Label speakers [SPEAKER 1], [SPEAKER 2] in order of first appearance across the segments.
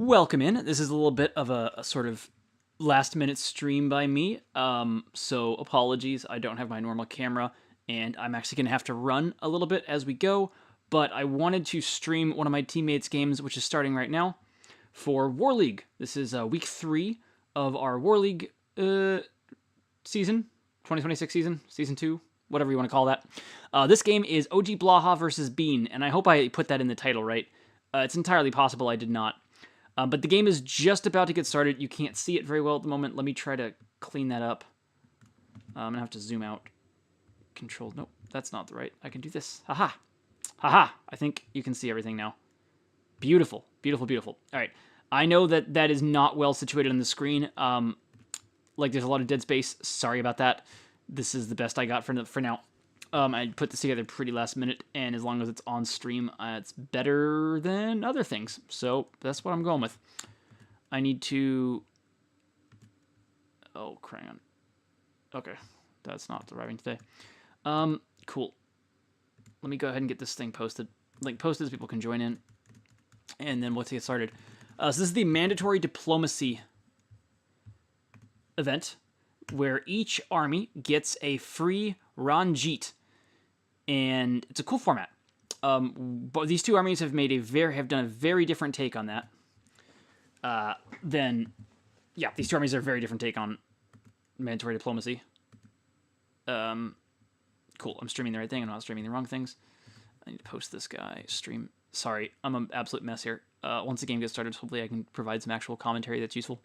[SPEAKER 1] Welcome in. This is a little bit of a sort of last minute stream by me. So apologies, I don't have my normal camera, and I'm actually going to have to run a little bit as we go. But I wanted to stream one of my teammates' games, which is starting right now, for War League. This is week 3 of our War League season, 2026 season, season 2, whatever you want to call that. This game is OG Blaha versus Bean, and I hope I put that in the title right. It's entirely possible I did not. But the game is just about to get started. You can't see it very well at the moment. Let me try to clean that up. I'm going to have to zoom out. Control. Nope, that's not the right. I can do this. Haha. Haha. I think you can see everything now. Beautiful. Beautiful, beautiful. All right. I know that that is not well situated on the screen. Like there's a lot of dead space. Sorry about that. This is the best I got for now. I put this together pretty last minute, and as long as it's on stream, it's better than other things. So that's what I'm going with. I need to... Oh, crayon. Okay, that's not arriving today. Cool. Let me go ahead and get this thing posted. Link posted so people can join in, and then let's get started. So this is the mandatory diplomacy event, where each army gets a free Ranjit. And it's a cool format. But these two armies have done a very different take on that. These two armies are a very different take on mandatory diplomacy. Cool. I'm streaming the right thing. I'm not streaming the wrong things. I need to post this guy. Stream. Sorry, I'm an absolute mess here. Once the game gets started, hopefully I can provide some actual commentary that's useful.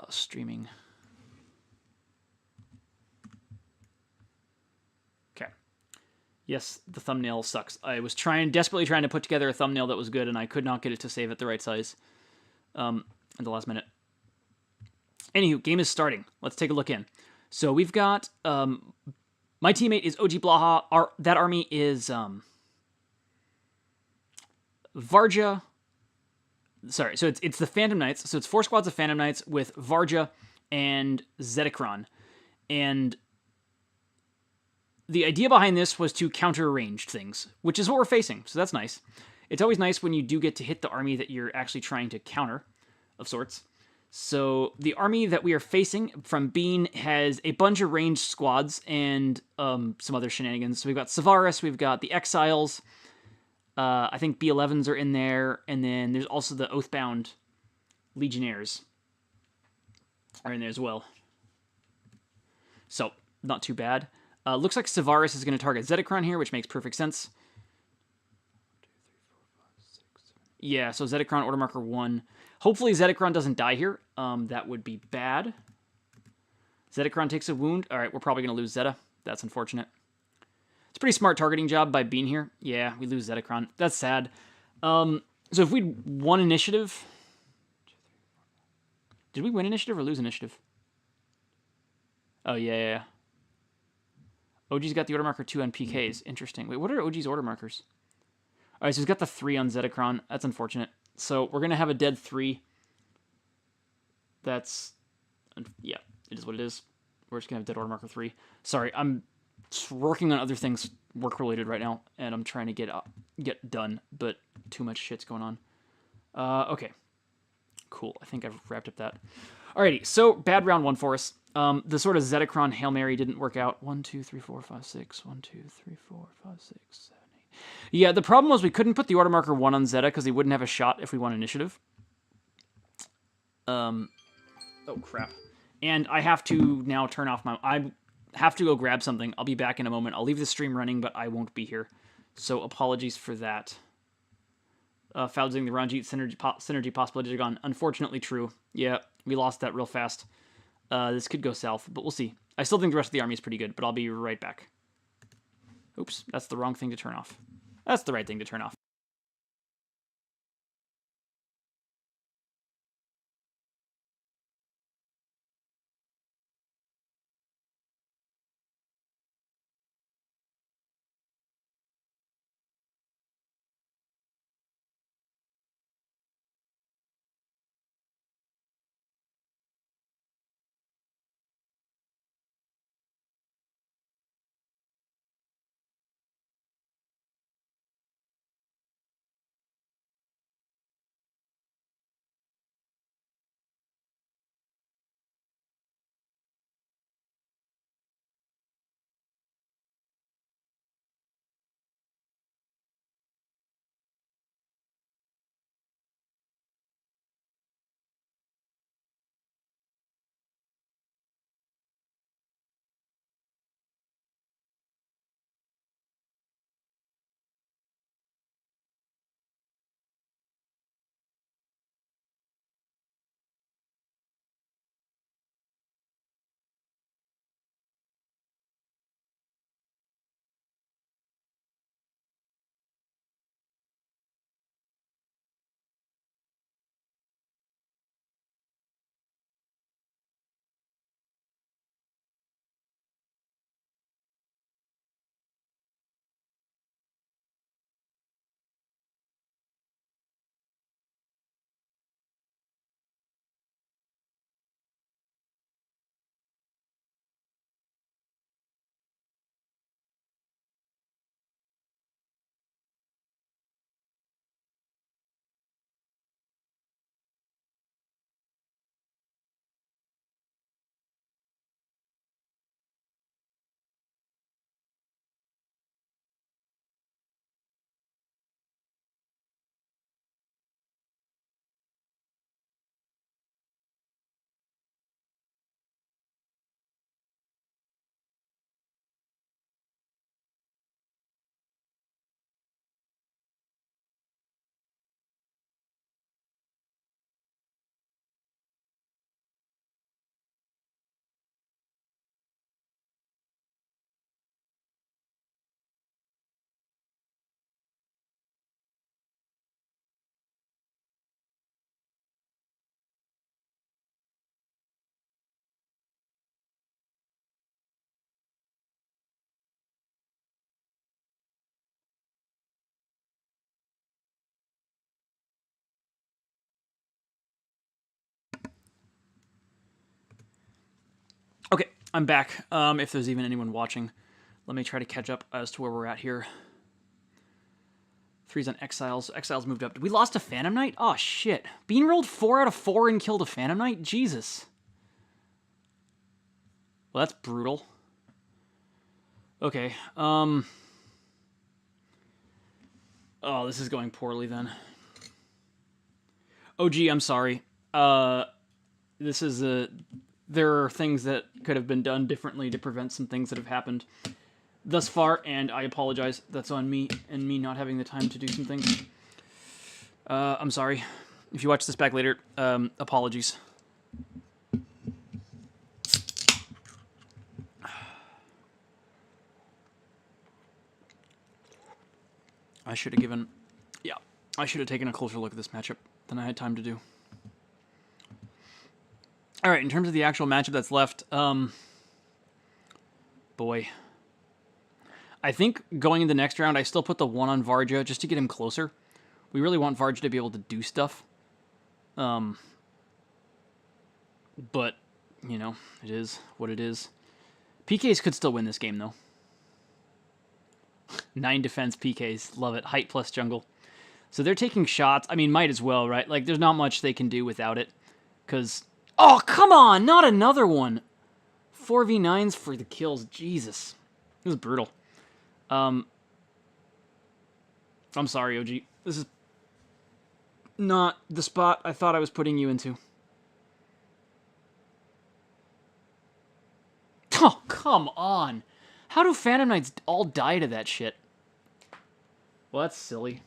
[SPEAKER 1] Streaming. Yes, the thumbnail sucks. I was desperately trying to put together a thumbnail that was good, and I could not get it to save at the right size at the last minute. Anywho, game is starting. Let's take a look in. So we've got... my teammate is OG Blaha. That army is... Varja... Sorry, so it's the Phantom Knights. So it's 4 squads of Phantom Knights with Varja and Zedekron. And... the idea behind this was to counter ranged things, which is what we're facing, so that's nice. It's always nice when you do get to hit the army that you're actually trying to counter, of sorts. So the army that we are facing from Bean has a bunch of ranged squads and some other shenanigans. So we've got Savaris, we've got the Exiles, I think B11s are in there, and then there's also the Oathbound Legionnaires are in there as well. So, not too bad. Looks like Savaris is going to target Zedekron here, which makes perfect sense. Yeah, so Zedekron, order marker 1. Hopefully Zedekron doesn't die here. That would be bad. Zedekron takes a wound. All right, we're probably going to lose Zeta. That's unfortunate. It's a pretty smart targeting job by Bean here. Yeah, we lose Zedekron. That's sad. So if we won initiative... Did we win initiative or lose initiative? Oh, yeah. OG's got the order marker 2 on PKs. Interesting. Wait, what are OG's order markers? All right, so he's got the 3 on Zedekron. That's unfortunate. So we're going to have a dead 3. That's... yeah, it is what it is. We're just going to have dead order marker 3. Sorry, I'm working on other things work-related right now, and I'm trying to get done, but too much shit's going on. Okay. Cool. I think I've wrapped up that. Alrighty, so bad round 1 for us. The sort of Zedekron Hail Mary didn't work out. 1, 2, 3, 4, 5, 6. 1, 2, 3, 4, 5, 6, 7, 8. Yeah, the problem was we couldn't put the order marker 1 on Zeta because he wouldn't have a shot if we won initiative. Oh, crap. And I have to now turn off my... I have to go grab something. I'll be back in a moment. I'll leave the stream running, but I won't be here. So apologies for that. Foulzing the Ranjit synergy possibility gone. Unfortunately true. Yeah, we lost that real fast. This could go south, but we'll see. I still think the rest of the army is pretty good, but I'll be right back. Oops, that's the wrong thing to turn off. That's the right thing to turn off. I'm back. If there's even anyone watching, let me try to catch up as to where we're at here. 3's on Exiles. Exiles moved up. We lost a Phantom Knight? Oh, shit. Bean rolled 4 out of 4 and killed a Phantom Knight? Jesus. Well, that's brutal. Okay. Oh, this is going poorly then. Oh, gee, I'm sorry. This is a... There are things that could have been done differently to prevent some things that have happened thus far, and I apologize. That's on me, and me not having the time to do some things. I'm sorry. If you watch this back later, apologies. I should have given... Yeah, I should have taken a closer look at this matchup than I had time to do. Alright, in terms of the actual matchup that's left, boy... I think going into the next round, I still put the 1 on Varja just to get him closer. We really want Varja to be able to do stuff. But, you know, it is what it is. PKs could still win this game, though. 9 defense PKs. Love it. Height plus jungle. So they're taking shots. I mean, might as well, right? Like, there's not much they can do without it. Because... Oh, come on! Not another one! 4v9s for the kills. Jesus. This is brutal. I'm sorry, OG. This is not the spot I thought I was putting you into. Oh, come on. How do Phantom Knights all die to that shit? Well, that's silly.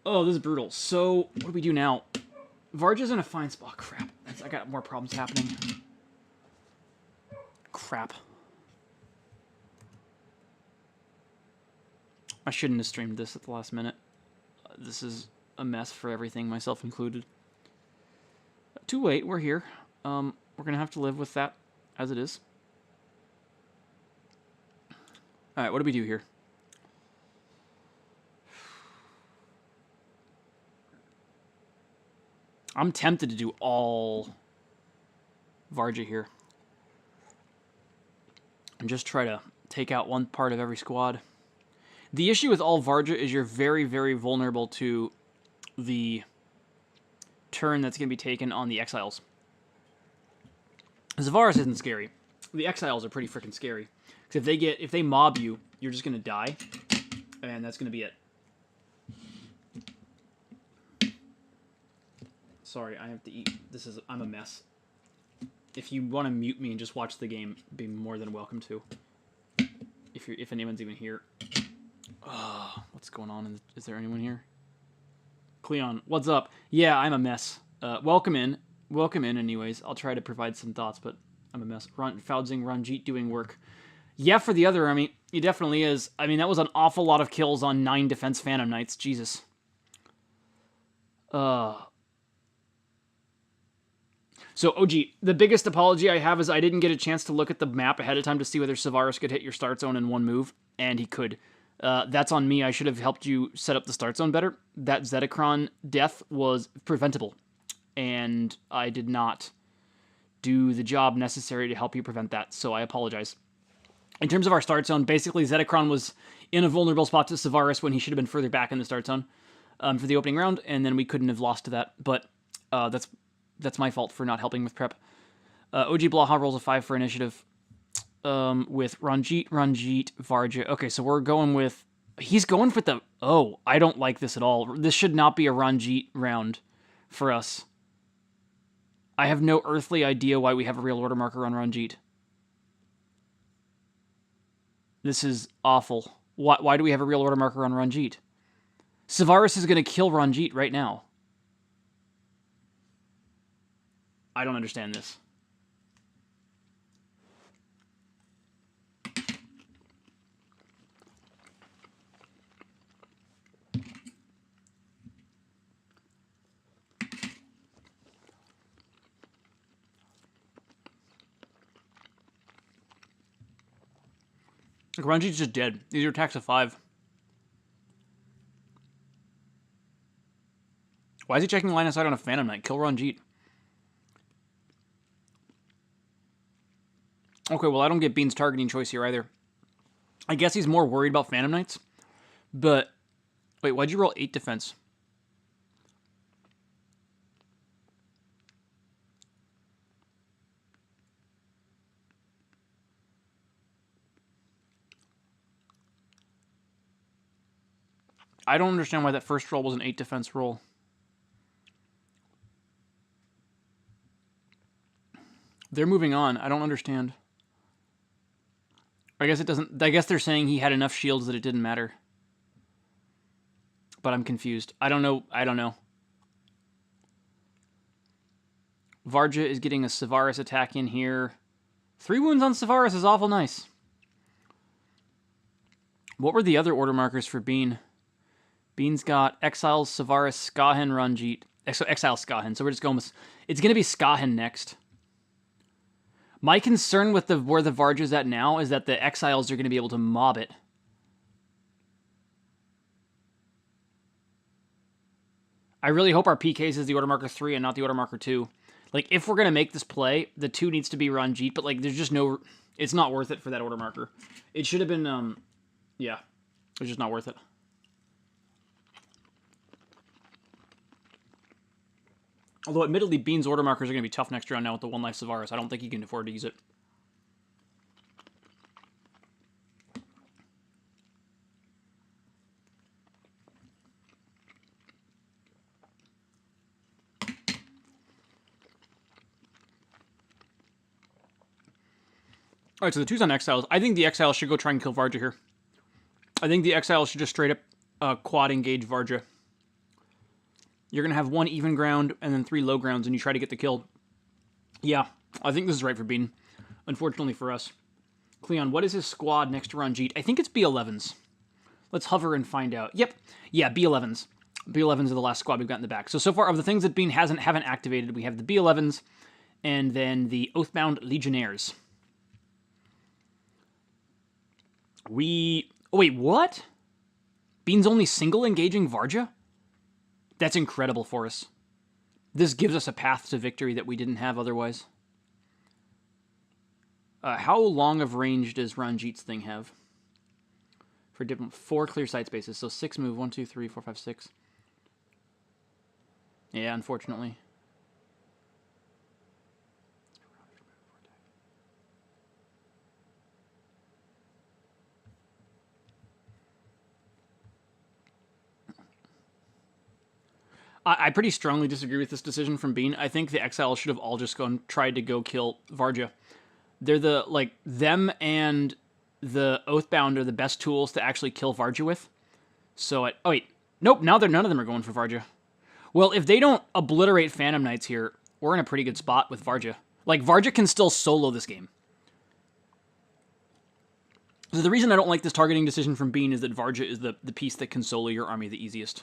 [SPEAKER 1] Oh, this is brutal. So, what do we do now? Varja's in a fine spot. Crap. I got more problems happening. Crap. I shouldn't have streamed this at the last minute. This is a mess for everything, myself included. Too late, we're here. We're going to have to live with that as it is. Alright, what do we do here? I'm tempted to do all Varja here. And just try to take out one part of every squad. The issue with all Varja is you're very, very vulnerable to the turn that's going to be taken on the Exiles. Zavaris isn't scary. The Exiles are pretty freaking scary. Because if they mob you, you're just going to die. And that's going to be it. Sorry, I have to eat. I'm a mess. If you want to mute me and just watch the game, be more than welcome to. If anyone's even here. Oh, what's going on? Is there anyone here? Cleon, what's up? Yeah, I'm a mess. Welcome in. Welcome in anyways. I'll try to provide some thoughts, but I'm a mess. Foudzing Ranjit doing work. Yeah, for the other army, he definitely is. I mean, that was an awful lot of kills on 9 defense Phantom Knights. Jesus. So, OG, the biggest apology I have is I didn't get a chance to look at the map ahead of time to see whether Zavaris could hit your start zone in one move, and he could. That's on me. I should have helped you set up the start zone better. That Zedekron death was preventable, and I did not do the job necessary to help you prevent that, so I apologize. In terms of our start zone, basically Zedekron was in a vulnerable spot to Zavaris when he should have been further back in the start zone for the opening round, and then we couldn't have lost to that, but that's my fault for not helping with prep. OG Blaha rolls a 5 for initiative with Ranjit, Varja. Okay, so we're going with... He's going for the... Oh, I don't like this at all. This should not be a Ranjit round for us. I have no earthly idea why we have a real order marker on Ranjit. This is awful. Why do we have a real order marker on Ranjit? Zavaris is going to kill Ranjit right now. I don't understand this. Ranjit's just dead. These are attacks of 5. Why is he checking line of sight on a Phantom Knight? Kill Ranjit. Okay, well, I don't get Bean's targeting choice here either. I guess he's more worried about Phantom Knights. But, wait, why'd you roll 8 defense? I don't understand why that first roll was an 8 defense roll. They're moving on. I don't understand. I guess it doesn't... I guess they're saying he had enough shields that it didn't matter. But I'm confused. I don't know. I don't know. Varja is getting a Savaris attack in here. 3 wounds on Savaris is awful nice. What were the other order markers for Bean? Bean's got Exiles, Savaris, Skahen, Ranjit. So Exile Skahen. So we're just going with... It's going to be Skahen next. My concern with where the Varja's at now is that the Exiles are going to be able to mob it. I really hope our PKs is the Order Marker 3 and not the Order Marker 2. Like, if we're going to make this play, the 2 needs to be Ranjit, but, like, there's just no... It's not worth it for that Order Marker. It should have been, yeah. It's just not worth it. Although, admittedly, Bean's Order Markers are going to be tough next round now with the 1 life Savaris. I don't think he can afford to use it. Alright, so the 2's on Exiles. I think the Exiles should go try and kill Varja here. I think the Exiles should just straight up quad engage Varja. You're going to have 1 even ground and then 3 low grounds, and you try to get the kill. Yeah, I think this is right for Bean. Unfortunately for us. Cleon, what is his squad next to Ranjit? I think it's B11s. Let's hover and find out. Yep. Yeah, B11s. B11s are the last squad we've got in the back. So far, of the things that Bean haven't activated, we have the B11s and then the Oathbound Legionnaires. Oh, wait, what? Bean's only single engaging Varja? That's incredible for us. This gives us a path to victory that we didn't have otherwise. How long of range does Ranjit's thing have? For different 4 clear sight spaces, so 6 move, 1, 2, 3, 4, 5, 6. Yeah, unfortunately. I pretty strongly disagree with this decision from Bean. I think the Exiles should have all just tried to go kill Varja. They're them and the Oathbound are the best tools to actually kill Varja with. So, oh wait. Nope, now none of them are going for Varja. Well, if they don't obliterate Phantom Knights here, we're in a pretty good spot with Varja. Like, Varja can still solo this game. So the reason I don't like this targeting decision from Bean is that Varja is the piece that can solo your army the easiest.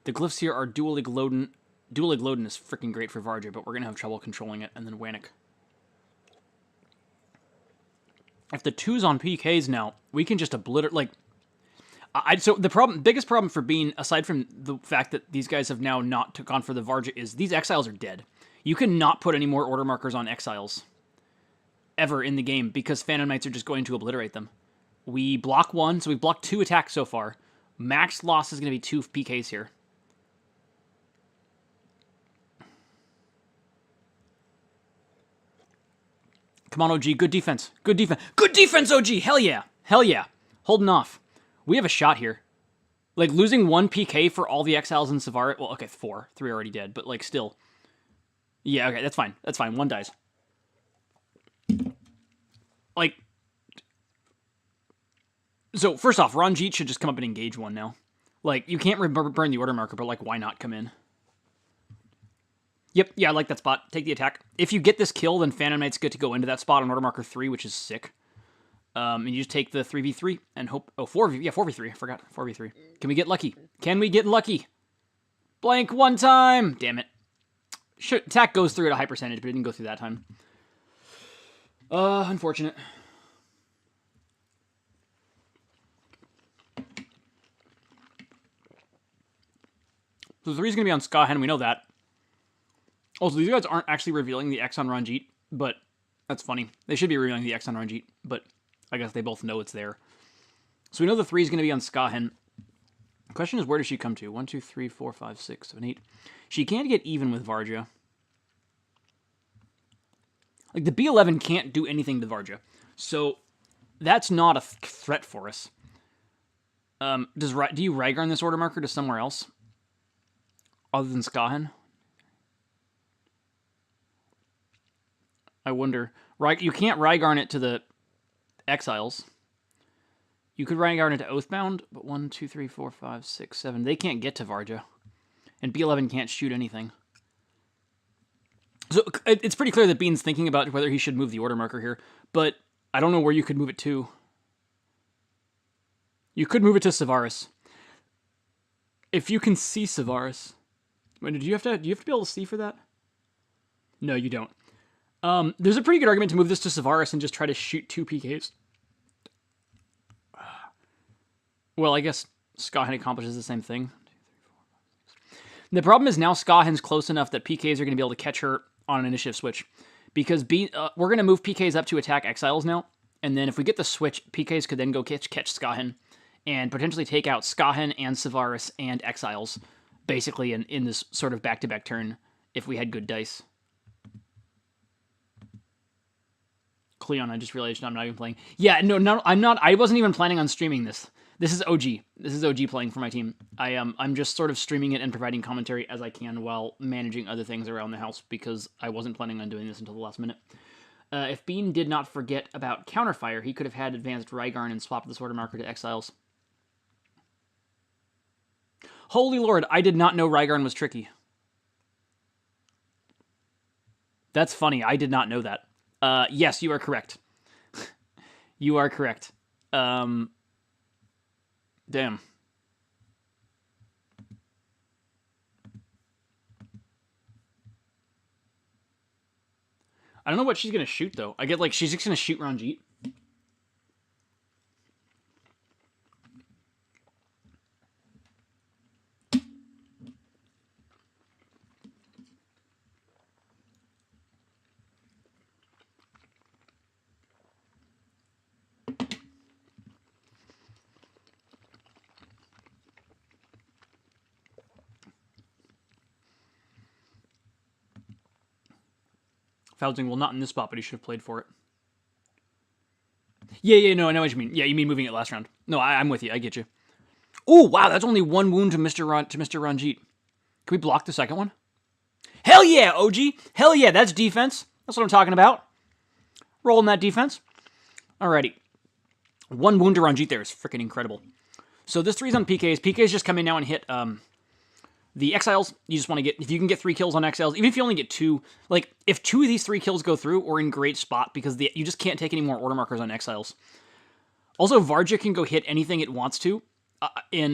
[SPEAKER 1] The glyphs here are Dual Iglodin. Dual Iglodin is freaking great for Varja, but we're going to have trouble controlling it, and then Wannick. If the 2's on PKs now, we can just obliterate, like... So the biggest problem for Bean, aside from the fact that these guys have now not gone for the Varja, is these Exiles are dead. You cannot put any more order markers on Exiles ever in the game, because Phantom Knights are just going to obliterate them. We block 1, so we've blocked 2 attacks so far. Max loss is going to be 2 PKs here. Come on, OG. Good defense. Good defense. Good defense, OG. Hell yeah. Hell yeah. Holding off. We have a shot here. Like, losing 1 PK for all the Exiles in Savaris. Well, okay, 4. 3 are already dead, but, like, still. Yeah, okay, that's fine. That's fine. 1 dies. Like... So, first off, Ranjit should just come up and engage 1 now. Like, you can't burn the order marker, but, like, why not come in? Yep, yeah, I like that spot. Take the attack. If you get this kill, then Phantom Knights get to go into that spot on Order Marker 3, which is sick. And you just take the 3v3 and hope... Oh, 4v3. I forgot. 4v3. Can we get lucky? Can we get lucky? Blank 1 time! Damn it. Attack goes through at a high percentage, but it didn't go through that time. Unfortunate. So the 3's going to be on Skahen, we know that. Also, these guys aren't actually revealing the X on Ranjit, but That's funny. They should be revealing the X on Ranjit, but I guess they both know it's there. So we know the 3 is going to be on Skahen. The question is, where does she come to? 1, 2, 3, 4, 5, 6, 7, 8. She can't get even with Varja. Like, the B11 can't do anything to Varja. So, that's not a threat for us. Do you Rhaegarn this order marker to somewhere else? Other than Skahen? I wonder. You can't Rhaegarn it to the Exiles. You could Rhaegarn it to Oathbound, but 1, 2, 3, 4, 5, 6, 7. They can't get to Varja. And B11 can't shoot anything. So it's pretty clear that Bean's thinking about whether he should move the order marker here, but I don't know where you could move it to. You could move it to Savaris. If you can see Savaris. Do you have to be able to see for that? No, you don't. There's a pretty good argument to move this to Savaris and just try to shoot 2 PKs. Well, I guess Skahen accomplishes the same thing. 2, 3, 4, 5, 6. The problem is now Skahen's close enough that PKs are going to be able to catch her on an initiative switch. Because we're going to move PKs up to attack Exiles now. And then if we get the switch, PKs could then go catch Skahen. And potentially take out Skahen and Savaris and Exiles. Basically in this sort of back-to-back turn. If we had good dice. Cleon, I just realized I'm not even playing. Yeah, no, I'm not. I wasn't even planning on streaming this. This is OG. This is OG playing for my team. I'm just sort of streaming it and providing commentary as I can while managing other things around the house because I wasn't planning on doing this until the last minute. If Bean did not forget about Counterfire, he could have had advanced Rhaegarn and swapped this order marker to Exiles. Holy Lord, I did not know Rhaegarn was tricky. That's funny. I did not know that. Yes, you are correct. You are correct. Damn. I don't know what she's going to shoot, though. I get, like, she's just going to shoot Ranjit. Foulding, well, not in this spot, but he should have played for it. Yeah, no, I know what you mean. Yeah, you mean moving it last round. No, I'm with you. I get you. Oh, wow, that's only 1 wound to Mr. Ranjit. Can we block the second one? Hell yeah, OG. Hell yeah, that's defense. That's what I'm talking about. Rolling that defense. Alrighty. 1 wound to Ranjit there is freaking incredible. So this 3's on PKs. PKs just come in now and hit the Exiles. You just want to get, if you can get 3 kills on Exiles, even if you only get 2, like, if 2 of these 3 kills go through, we're in great spot because you just can't take any more order markers on Exiles. Also, Varja can go hit anything it wants to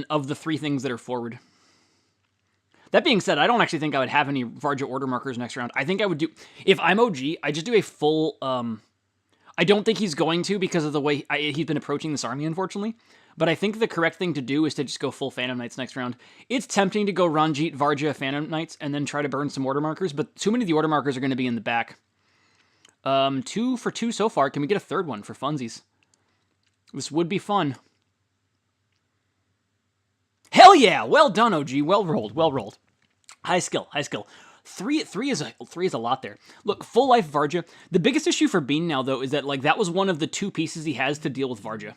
[SPEAKER 1] of the 3 things that are forward. That being said, I don't actually think I would have any Varja order markers next round. I think I would do, if I'm OG, I just do a full, I don't think he's going to because of the way he's been approaching this army, unfortunately. But I think the correct thing to do is to just go full Phantom Knights next round. It's tempting to go Ranjit, Varja, Phantom Knights, and then try to burn some order markers, but too many of the order markers are going to be in the back. 2 for 2 so far. Can we get a third one for funsies? This would be fun. Hell yeah! Well done, OG. Well rolled, well rolled. High skill, high skill. 3 is a lot there. Look, full life Varja. The biggest issue for Bean now, though, is that like that was one of the 2 pieces he has to deal with Varja.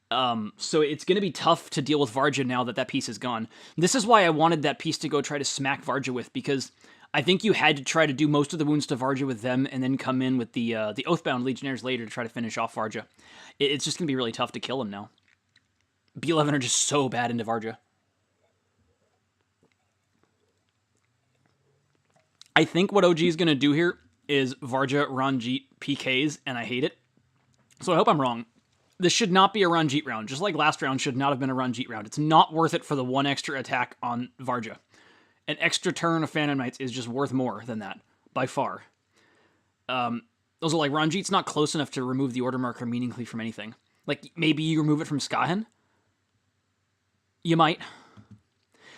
[SPEAKER 1] So it's going to be tough to deal with Varja now that that piece is gone. This is why I wanted that piece to go try to smack Varja with, because I think you had to try to do most of the wounds to Varja with them and then come in with the Oathbound Legionnaires later to try to finish off Varja. It's just going to be really tough to kill him now. B11 are just so bad into Varja. I think what OG is going to do here is Varja, Ranjit, PKs, and I hate it. So I hope I'm wrong. This should not be a Ranjit round. Just like last round should not have been a Ranjit round. It's not worth it for the 1 extra attack on Varja. An extra turn of Phantom Knights is just worth more than that, by far. Also, like, Ranjit's not close enough to remove the order marker meaningfully from anything. Like, maybe you remove it from Skahen? You might.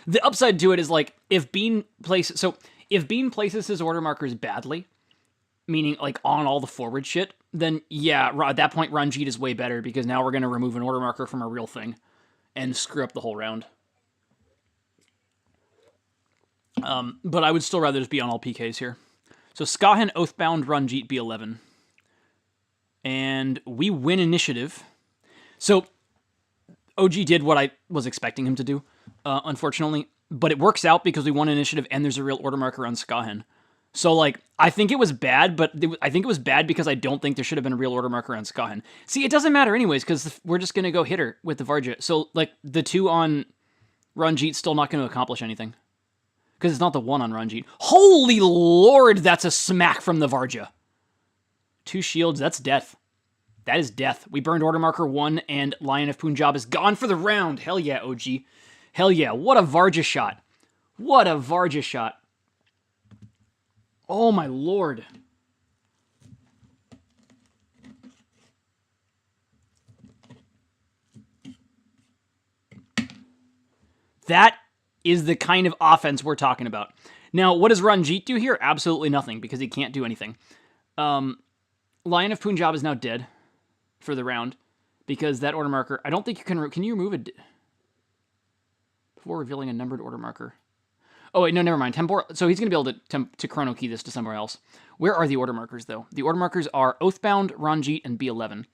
[SPEAKER 1] The upside to it is, like, if Bean places... So, if Bean places his order markers badly, meaning like on all the forward shit, then yeah, at that point Ranjit is way better because now we're going to remove an order marker from a real thing and screw up the whole round. But I would still rather just be on all PKs here. So Skahan, Oathbound, Ranjit, B11. And we win initiative. So OG did what I was expecting him to do, unfortunately. But it works out because we won initiative and there's a real order marker on Skahan. So, like, I think it was bad, but I think it was bad because I don't think there should have been a real order marker on Skahan. See, it doesn't matter anyways because we're just going to go hit her with the Varja. So, like, the 2 on Ranjit's still not going to accomplish anything. Because it's not the 1 on Ranjit. Holy lord, that's a smack from the Varja. 2 shields, that's death. That is death. We burned order marker 1, and Lion of Punjab is gone for the round. Hell yeah, OG. Hell yeah, what a Varja shot. What a Varja shot. Oh my lord. That is the kind of offense we're talking about. Now, what does Ranjit do here? Absolutely nothing, because he can't do anything. Lion of Punjab is now dead for the round, because that order marker... I don't think you can you remove it before revealing a numbered order marker? Oh, wait, no, never mind. So he's going to be able to chrono key this to somewhere else. Where are the order markers, though? The order markers are Oathbound, Ranjit, and B11.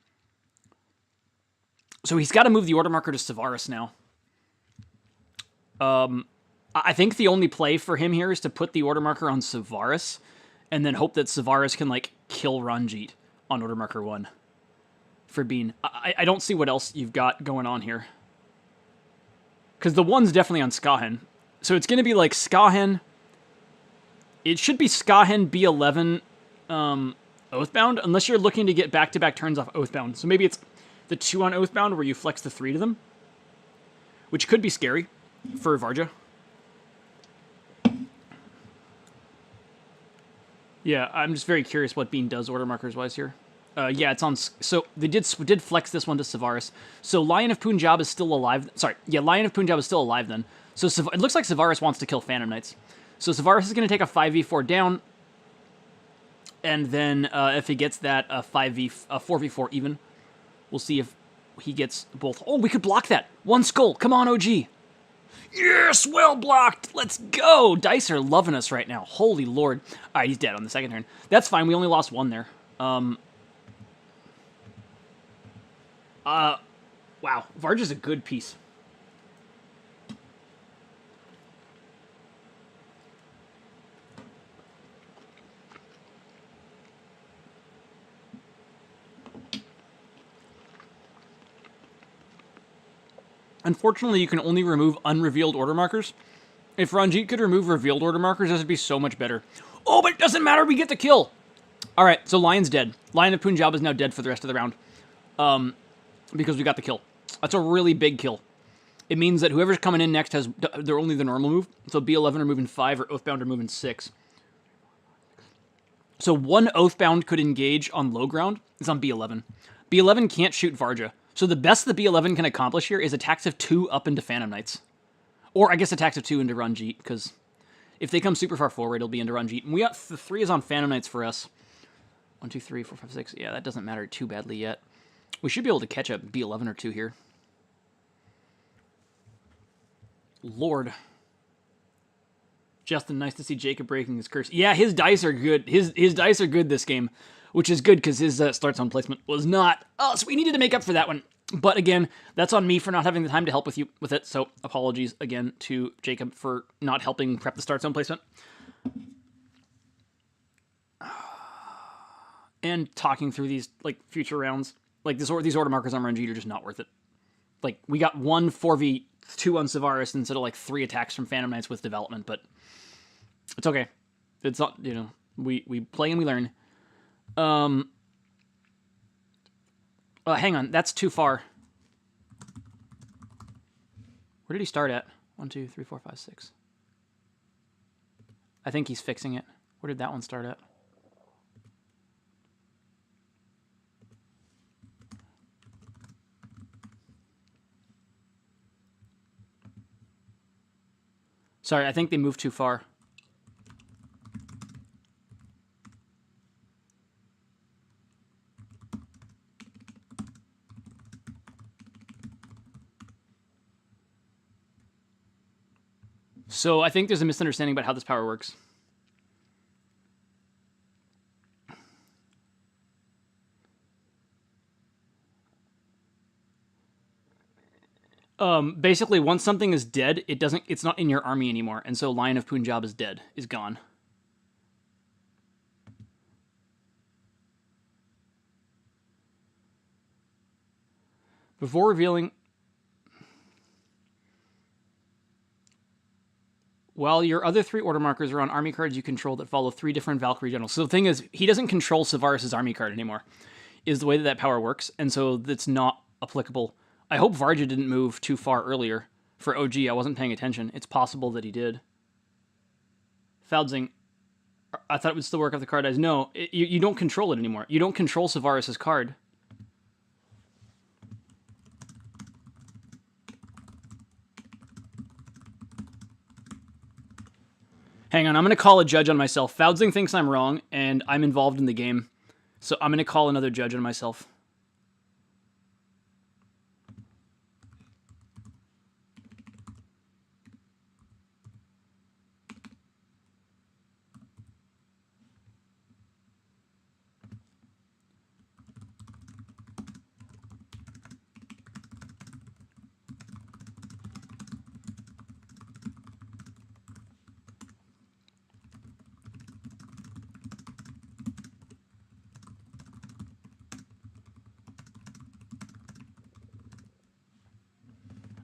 [SPEAKER 1] So he's got to move the order marker to Savaris now. I think the only play for him here is to put the order marker on Savaris, and then hope that Savaris can, like, kill Ranjit on order marker 1 for being... I don't see what else you've got going on here. Because the 1's definitely on Skahan. So it's going to be like Skahan. It should be Skahan, B11, Oathbound, unless you're looking to get back-to-back turns off Oathbound. So maybe it's the 2 on Oathbound where you flex the 3 to them, which could be scary for Varja. Yeah, I'm just very curious what Bean does order markers-wise here. Yeah, it's on... So they did flex this one to Savaris. So Lion of Punjab is still alive. Sorry, yeah, Lion of Punjab is still alive then. So it looks like Savaris wants to kill Phantom Knights. So Savaris is going to take a 5v4 down. And then if he gets that, a 4v4 even. We'll see if he gets both. Oh, we could block that. 1 skull. Come on, OG. Yes, well blocked. Let's go. Dice are loving us right now. Holy lord. All right, he's dead on the second turn. That's fine. We only lost 1 there. Wow. Varja's a good piece. Unfortunately, you can only remove unrevealed order markers. If Ranjit could remove revealed order markers, this would be so much better. Oh, but it doesn't matter. We get the kill. All right, so Lion's dead. Lion of Punjab is now dead for the rest of the round. Because we got the kill. That's a really big kill. It means that whoever's coming in next has... They're only the normal move. So B11 are moving 5 or Oathbound are moving 6. So 1 Oathbound could engage on low ground. It's on B11. B11 can't shoot Varja. So the best the B11 can accomplish here is attacks of 2 up into Phantom Knights. Or I guess attacks of 2 into Ranjit, because if they come super far forward, it'll be into Ranjit. And we got the 3 is on Phantom Knights for us. 1, 2, 3, 4, 5, 6. Yeah, that doesn't matter too badly yet. We should be able to catch a B11 or 2 here. Lord. Justin, nice to see Jacob breaking his curse. Yeah, his dice are good. His dice are good this game, which is good because his start zone placement was not. Oh, so we needed to make up for that one. But again, that's on me for not having the time to help with you with it. So apologies again to Jacob for not helping prep the start zone placement. And talking through these like future rounds. Like these order markers on Ranjit are just not worth it. Like we got 1 4v2 on Savaris instead of like 3 attacks from Phantom Knights with development, but it's okay. It's not, you know, we play and we learn. Hang on, that's too far. Where did he start at? 1, 2, 3, 4, 5, 6. I think he's fixing it. Where did that one start at? Sorry, I think they moved too far. So I think there's a misunderstanding about how this power works. Basically, once something is dead, it's not in your army anymore, and so Lion of Punjab is dead, is gone. Before revealing, while your other 3 order markers are on army cards you control that follow 3 different Valkyrie generals. So the thing is, he doesn't control Savaris' army card anymore, is the way that power works, and so that's not applicable. I hope Varja didn't move too far earlier. For OG, I wasn't paying attention. It's possible that he did. Foudzing, I thought it would still work off the card eyes. No, you don't control it anymore. You don't control Savaris' card. Hang on, I'm going to call a judge on myself. Foudzing thinks I'm wrong, and I'm involved in the game. So I'm going to call another judge on myself.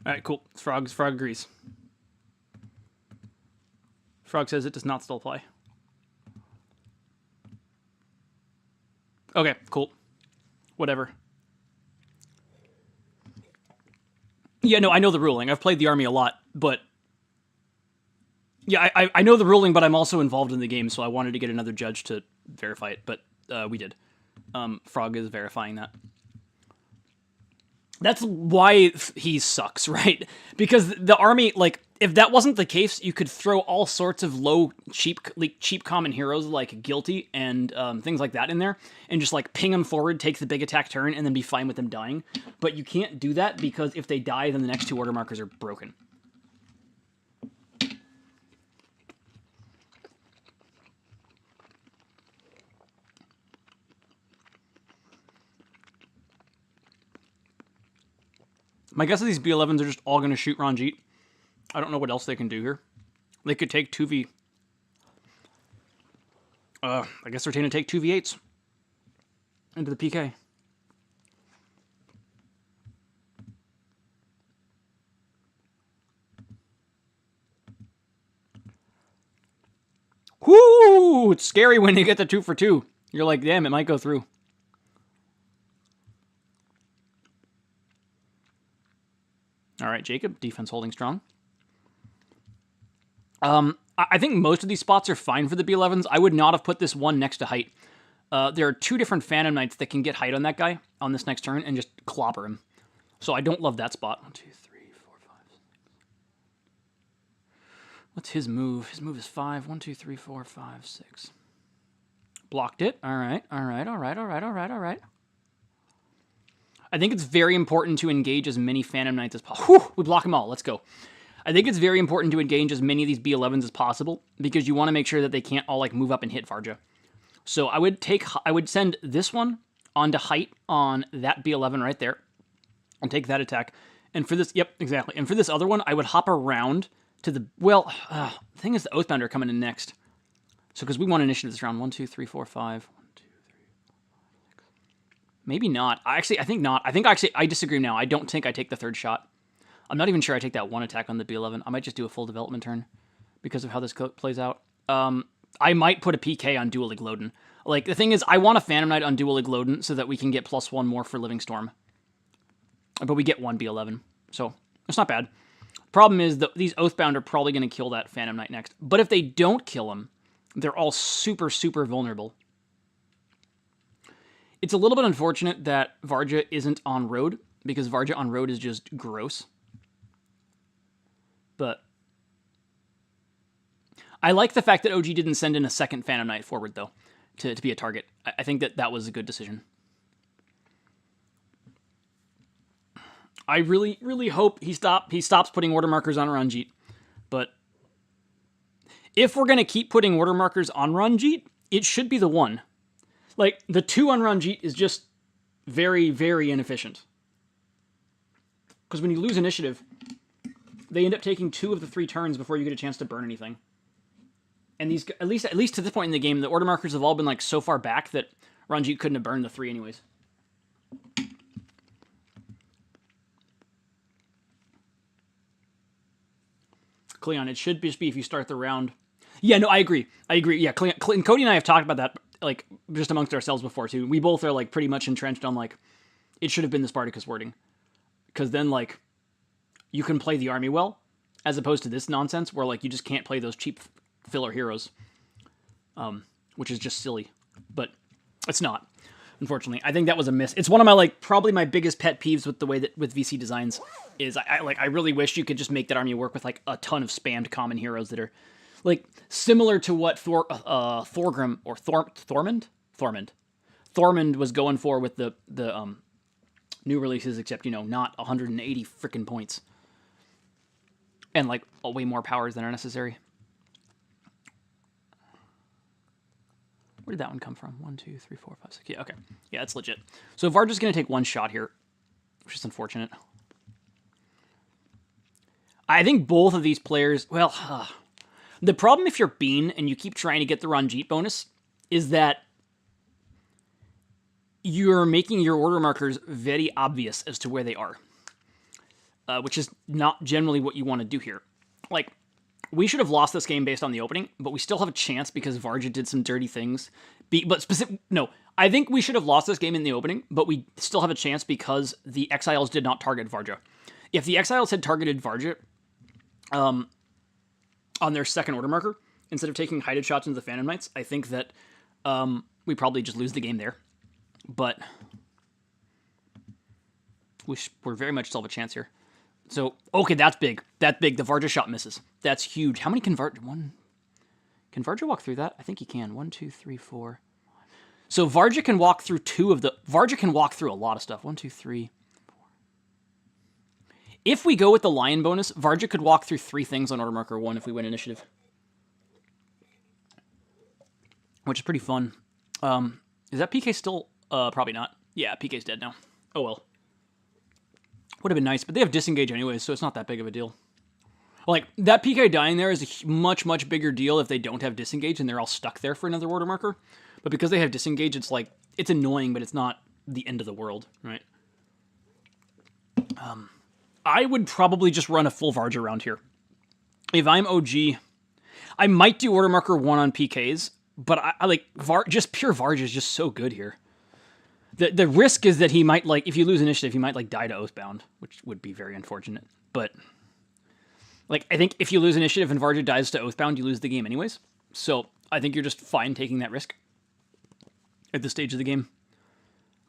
[SPEAKER 1] All right, cool. Frog agrees. Frog says it does not still apply. Okay, cool. Whatever. Yeah, no, I know the ruling. I've played the army a lot, but yeah, I know the ruling, but I'm also involved in the game, so I wanted to get another judge to verify it, but we did. Frog is verifying that. That's why he sucks, right? Because the army, like, if that wasn't the case, you could throw all sorts of low, cheap common heroes like Guilty and things like that in there, and just like ping them forward, take the big attack turn, and then be fine with them dying. But you can't do that because if they die, then the next 2 order markers are broken. My guess is these B11s are just all going to shoot Ranjit. I don't know what else they can do here. They could take 2v... I guess they're going to take 2v8s into the PK. Whoo! It's scary when you get the 2 for 2. You're like, damn, it might go through. All right, Jacob, defense holding strong. I think most of these spots are fine for the B11s. I would not have put this one next to height. There are 2 different Phantom Knights that can get height on that guy on this next turn and just clobber him. So I don't love that spot. 1, 2, 3, 4, 5, 6. What's his move? His move is 5. 1, 2, 3, 4, 5, 6. Blocked it. All right. I think it's very important to engage as many Phantom Knights as possible. Whew, we block them all. Let's go. I think it's very important to engage as many of these B11s as possible because you want to make sure that they can't all like move up and hit Varja. So I would send this one onto height on that B11 right there and take that attack. And for this, yep, exactly. And for this other one, I would hop around to the, well, the thing is the Oathbounder are coming in next. So because we want initiative this round. 1, 2, 3, 4, 5. 1, 2, 3, 4, 5, 6. Maybe not. I think not. I disagree now. I don't think I take the 3rd shot. I'm not even sure I take that 1 attack on the B11. I might just do a full development turn because of how this plays out. I might put a PK on Dual Igloden. Like, the thing is, I want a Phantom Knight on Dual Igloden so that we can get +1 more for Living Storm. But we get 1 B11, so it's not bad. Problem is, these Oathbound are probably going to kill that Phantom Knight next. But if they don't kill him, they're all super, super vulnerable. It's a little bit unfortunate that Varja isn't on road, because Varja on road is just gross. But I like the fact that OG didn't send in a second Phantom Knight forward, though, to be a target. I think that was a good decision. I really, really hope he stops putting order markers on Ranjit. But If we're going to keep putting order markers on Ranjit, it should be the 1. Like, the 2 on Ranjit is just very, very inefficient. Because when you lose initiative, they end up taking 2 of the 3 turns before you get a chance to burn anything. And these, at least to this point in the game, the order markers have all been like so far back that Ranjit couldn't have burned the 3 anyways. Cleon, it should just be if you start the round. Yeah, no, I agree. Yeah, Cleon, Cody and I have talked about that, like, just amongst ourselves before, too. We both are, like, pretty much entrenched on, like, it should have been the Spartacus wording. Because then, like, you can play the army well, as opposed to this nonsense where, like, you just can't play those cheap filler heroes. Which is just silly. But it's not, unfortunately. I think that was a miss. It's one of my, like, probably my biggest pet peeves with the way that, with VC designs, is I really wish you could just make that army work with, like, a ton of spammed common heroes that are, like, similar to what Thorgrim, or Thormund was going for with the new releases, except, you know, not 180 freaking points. And, like, way more powers than are necessary. Where did that one come from? 1, 2, 3, 4, 5, 6. Yeah, okay. Yeah, that's legit. So Varja's going to take 1 shot here, which is unfortunate. I think both of these players, well, the problem if you're Bean and you keep trying to get the Ranjit bonus is that you're making your order markers very obvious as to where they are, which is not generally what you want to do here. Like, we should have lost this game based on the opening, but we still have a chance because Varja did some dirty things. I think we should have lost this game in the opening, but we still have a chance because the Exiles did not target Varja. If the Exiles had targeted Varja on their second order marker, instead of taking hided shots into the Phantom Knights, I think that we probably just lose the game there. But we're very much still have a chance here. So, okay, that's big. That's big. The Varja shot misses. That's huge. How many can Varja... Can Varja walk through that? I think he can. 1, 2, 3, 4. So Varja can walk through 2 of the... Varja can walk through a lot of stuff. 1, 2, 3, 4. If we go with the Lion bonus, Varja could walk through 3 things on order marker 1 if we win initiative. Which is pretty fun. Is that PK still... probably not. Yeah, PK's dead now. Oh well. Would have been nice, but they have disengage anyways, so it's not that big of a deal. Like, that PK dying there is a much, much bigger deal if they don't have disengage and they're all stuck there for another order marker. But because they have disengage, it's like, it's annoying, but it's not the end of the world, right? I would probably just run a full Varja around here. If I'm OG, I might do order marker 1 on PKs, but I like, just pure Varja is just so good here. The risk is that he might, like, if you lose initiative, he might, like, die to Oathbound, which would be very unfortunate. But, like, I think if you lose initiative and Varja dies to Oathbound, you lose the game anyways. So, I think you're just fine taking that risk at this stage of the game.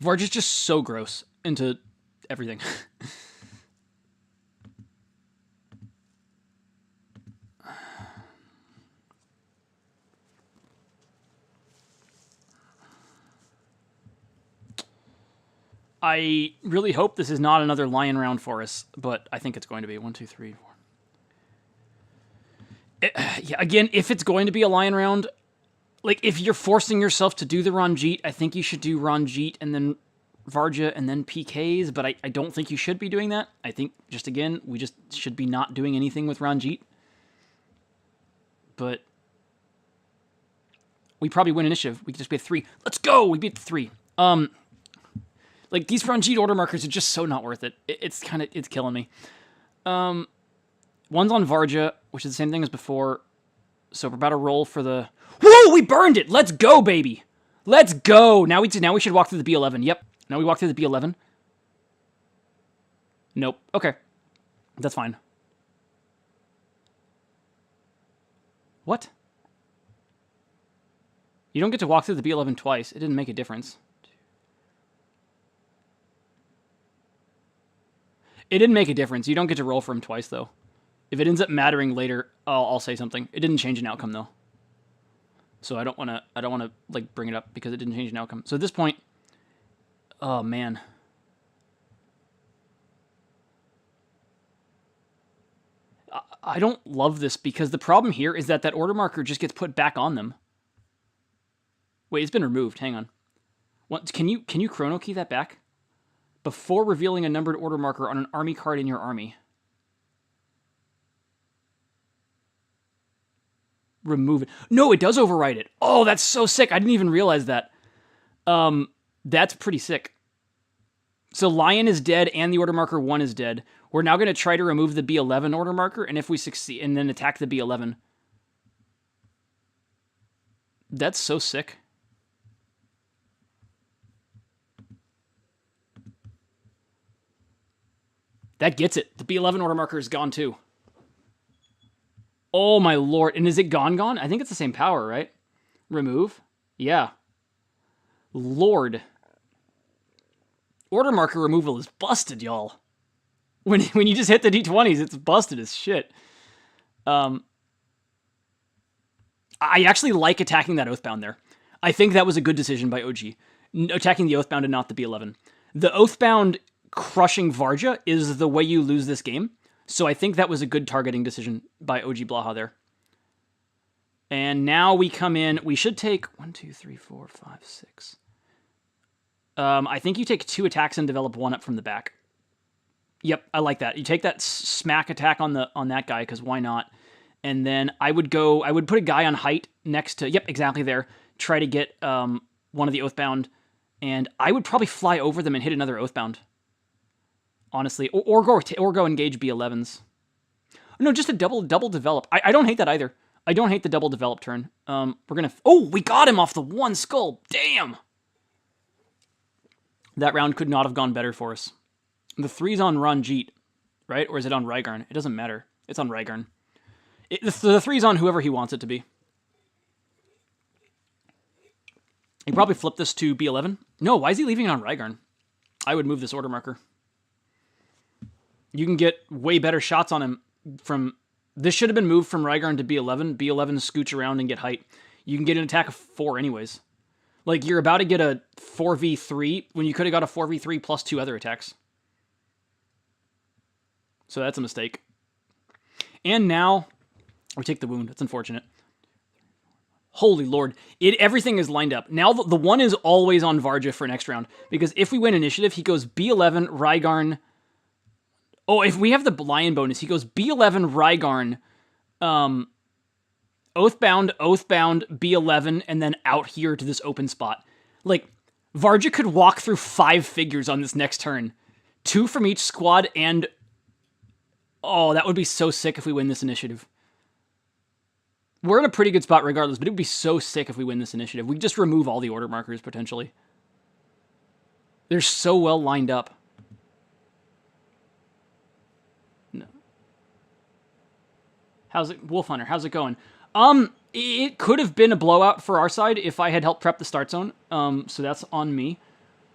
[SPEAKER 1] Varja's just so gross into everything. I really hope this is not another lion round for us, but I think it's going to be. 1, 2, 3, 4. Yeah, again, if it's going to be a lion round, like, if you're forcing yourself to do the Ranjit, I think you should do Ranjit and then Varja and then PKs, but I don't think you should be doing that. I think, just again, we just should be not doing anything with Ranjit. But we probably win initiative. We could just be at 3. Let's go! We beat 3. Like, these Ranjit order markers are just so not worth it. It's killing me. One's on Varja, which is the same thing as before. So we're about to roll for the... Whoa, we burned it! Let's go, baby! Let's go! Now we should walk through the B11. Yep. Now we walk through the B11. Nope. Okay. That's fine. What? You don't get to walk through the B11 twice. It didn't make a difference. It didn't make a difference. You don't get to roll for him twice, though. If it ends up mattering later, I'll say something. It didn't change an outcome, though. So I don't want to like bring it up because it didn't change an outcome. So at this point, oh man. I don't love this because the problem here is that order marker just gets put back on them. Wait, it's been removed. Hang on. What, can you chrono key that back? Before revealing a numbered order marker on an army card in your army. Remove it. No, it does overwrite it. Oh, that's so sick. I didn't even realize that. That's pretty sick. So Lion is dead and the order marker 1 is dead. We're now going to try to remove the B11 order marker, and if we succeed, and then attack the B11. That's so sick. That gets it. The B11 order marker is gone too. Oh my lord. And is it gone? I think it's the same power, right? Remove? Yeah. Lord. Order marker removal is busted, y'all. When you just hit the D20s, it's busted as shit. I actually like attacking that Oathbound there. I think that was a good decision by OG. Attacking the Oathbound and not the B11. The Oathbound crushing Varja is the way you lose this game. So I think that was a good targeting decision by OG Blaha there. And now we come in. We should take 1, 2, 3, 4, 5, 6. I think you take 2 attacks and develop 1 up from the back. Yep, I like that. You take that smack attack on that guy, because why not? And then I would put a guy on height next to, yep, exactly there. Try to get one of the Oathbound, and I would probably fly over them and hit another Oathbound. Honestly, or go engage B11s. No, just a double develop. I don't hate that either. I don't hate the double develop turn. We're gonna. Oh, we got him off the 1 skull. Damn. That round could not have gone better for us. The 3's on Ranjit, right? Or is it on Rygarn? It doesn't matter. It's on Rygarn. The 3's on whoever he wants it to be. He probably flipped this to B11. No, why is he leaving it on Rygarn? I would move this order marker. You can get way better shots on him from... This should have been moved from Rygarn to B11. B11 scooch around and get height. You can get an attack of 4 anyways. Like, you're about to get a 4v3 when you could have got a 4v3 plus 2 other attacks. So that's a mistake. And now, we take the wound. That's unfortunate. Holy lord. Everything is lined up. Now the 1 is always on Varja for next round. Because if we win initiative, he goes B11, Rygarn... Oh, if we have the Lion bonus, he goes B11, Rygarn, Oathbound, B11, and then out here to this open spot. Like, Varja could walk through 5 figures on this next turn. 2 from each squad, and... Oh, that would be so sick if we win this initiative. We're in a pretty good spot regardless, but it would be so sick if we win this initiative. We just remove all the order markers, potentially. They're so well lined up. No. How's it, Wolf Hunter? How's it going? It could have been a blowout for our side if I had helped prep the start zone. So that's on me.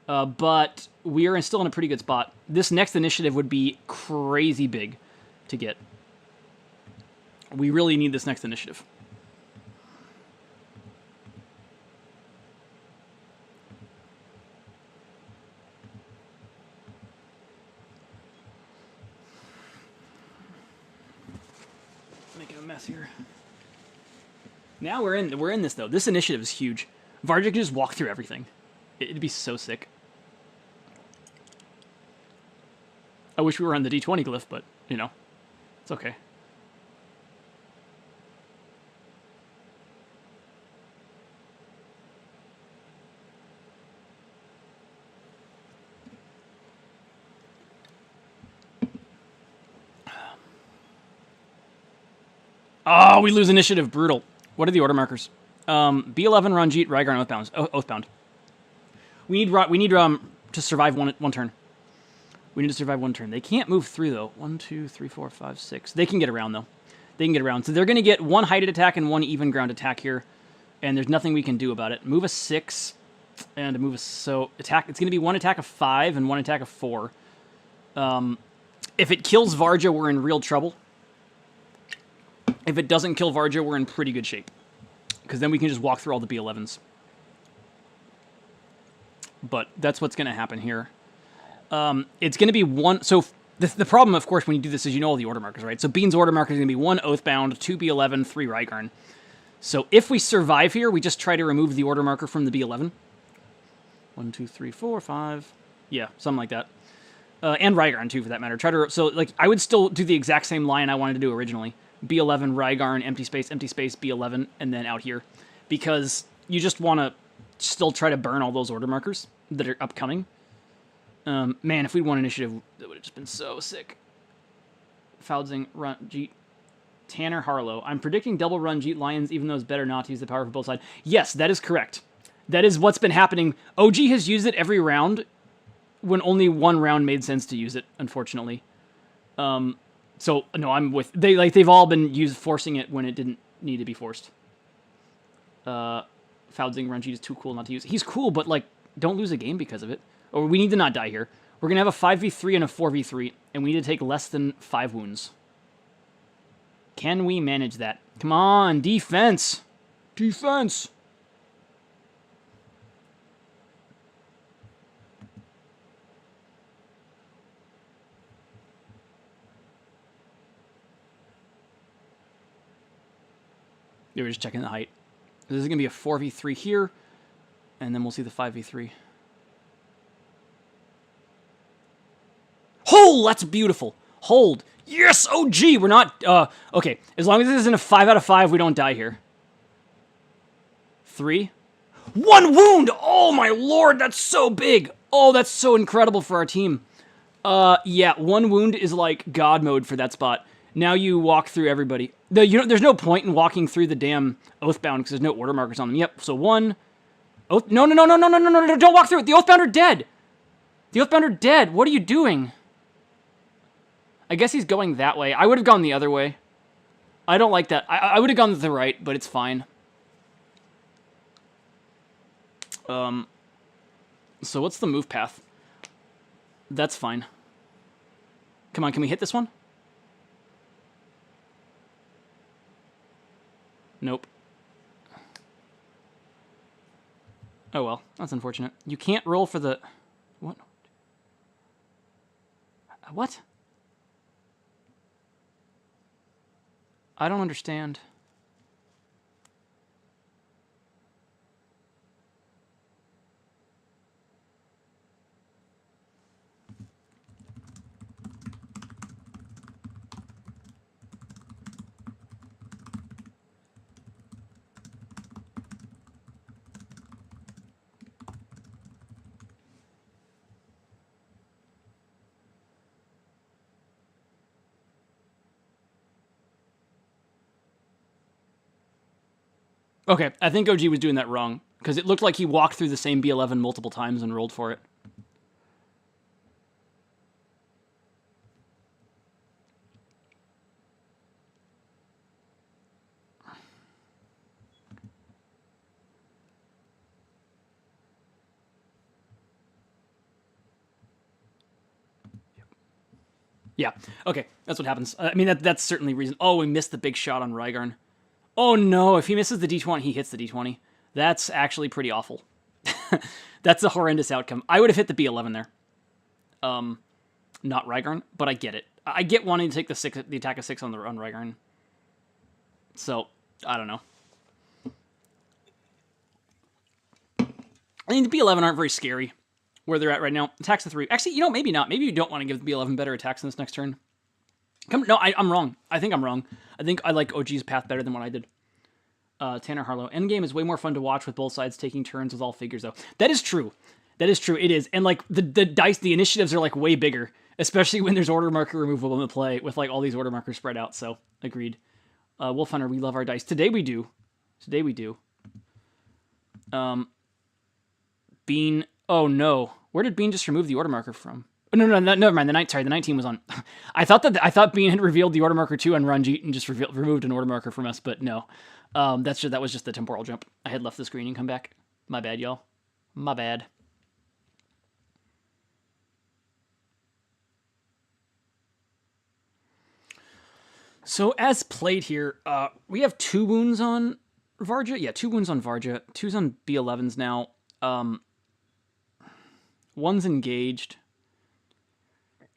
[SPEAKER 1] But we are still in a pretty good spot. This next initiative would be crazy big to get. We really need this next initiative. Making a mess here. Now we're in this though. This initiative is huge. Varja can just walk through everything. It'd be so sick. I wish we were on the D20 glyph, but you know, it's okay. Oh, we lose initiative. Brutal. What are the order markers? B11, Ranjit, Rygarn, Oathbound. We need to survive one turn. We need to survive 1 turn. They can't move through though. 1, 2, 3, 4, 5, 6. They can get around though. They can get around. So they're going to get 1 heighted attack and 1 even ground attack here, and there's nothing we can do about it. Move a 6 and move a attack. It's going to be 1 attack of 5 and 1 attack of 4. If it kills Varja, we're in real trouble. If it doesn't kill Varja, we're in pretty good shape. Because then we can just walk through all the B11s. But that's what's going to happen here. It's going to be 1... So The problem, of course, when you do this is you know all the order markers, right? So Bean's order marker is going to be 1 Oathbound, 2 B11, 3 Rygarn. So if we survive here, we just try to remove the order marker from the B11. 1, 2, 3, 4, 5. Yeah, something like that. And Rygarn, too, for that matter. So, like, I would still do the exact same line I wanted to do originally. B11, Rygarn, empty space, B11, and then out here. Because you just want to still try to burn all those order markers that are upcoming. Man, if we'd won initiative, that would have just been so sick. Foudzing, Run, Jeet, Tanner, Harlow. I'm predicting double run Jeet Lions, even though it's better not to use the power for both sides. Yes, that is correct. That is what's been happening. OG has used it every round when only one round made sense to use it, unfortunately. So, no, I'm with... They've all been forcing it when it didn't need to be forced. Foudzing, Run Jeet is too cool not to use. He's cool, but, like, don't lose a game because of it. Or we need to not die here. We're going to have a 5v3 and a 4v3, and we need to take less than 5 wounds. Can we manage that? Come on, defense! Defense! They were just checking the height. This is going to be a 4v3 here, and then we'll see the 5v3. Oh, that's beautiful. Hold. Yes, OG. We're not... okay, as long as this isn't a 5 out of 5, we don't die here. 3. 1 wound! Oh, my lord, that's so big. Oh, that's so incredible for our team. Yeah, 1 wound is like God mode for that spot. Now you walk through everybody. There's no point in walking through the damn Oathbound because there's no order markers on them. Yep, so 1... No, don't walk through it. The Oathbound are dead. The Oathbound are dead. What are you doing? I guess he's going that way. I would have gone the other way. I don't like that. I would have gone to the right, but it's fine. So what's the move path? That's fine. Come on, can we hit this one? Nope. Oh well, that's unfortunate. You can't roll for the... What? What? I don't understand. Okay, I think OG was doing that wrong, because it looked like he walked through the same B11 multiple times and rolled for it. Yeah, okay, that's what happens. I mean, that's certainly reason. Oh, we missed the big shot on Rygarn. Oh no, if he misses the D20, he hits the D20. That's actually pretty awful. That's a horrendous outcome. I would have hit the B11 there. Not Rygarn, but I get it. I get wanting to take the attack of 6 on Rygarn. So, I don't know. I mean, the B11 aren't very scary where they're at right now. Attacks of 3. Actually, maybe not. Maybe you don't want to give the B11 better attacks in this next turn. No, I'm wrong. I think I'm wrong. I think I like OG's path better than what I did. Tanner Harlow. Endgame is way more fun to watch with both sides taking turns with all figures, though. That is true. That is true. It is. And, like, the dice, the initiatives are, like, way bigger, especially when there's order marker removal in the play with, like, all these order markers spread out. So, agreed. Wolf Hunter, we love our dice. Today we do. Today we do. Bean. Oh, no. Where did Bean just remove the order marker from? Oh, no, never mind. The 19 was on. I thought Bean had revealed the order marker too on Ranjit and just removed an order marker from us, but no. That was just the temporal jump. I had left the screen and come back. My bad, y'all. My bad. So as played here, we have 2 wounds on Varja. Yeah, 2 wounds on Varja. 2's on B11s now. 1's engaged.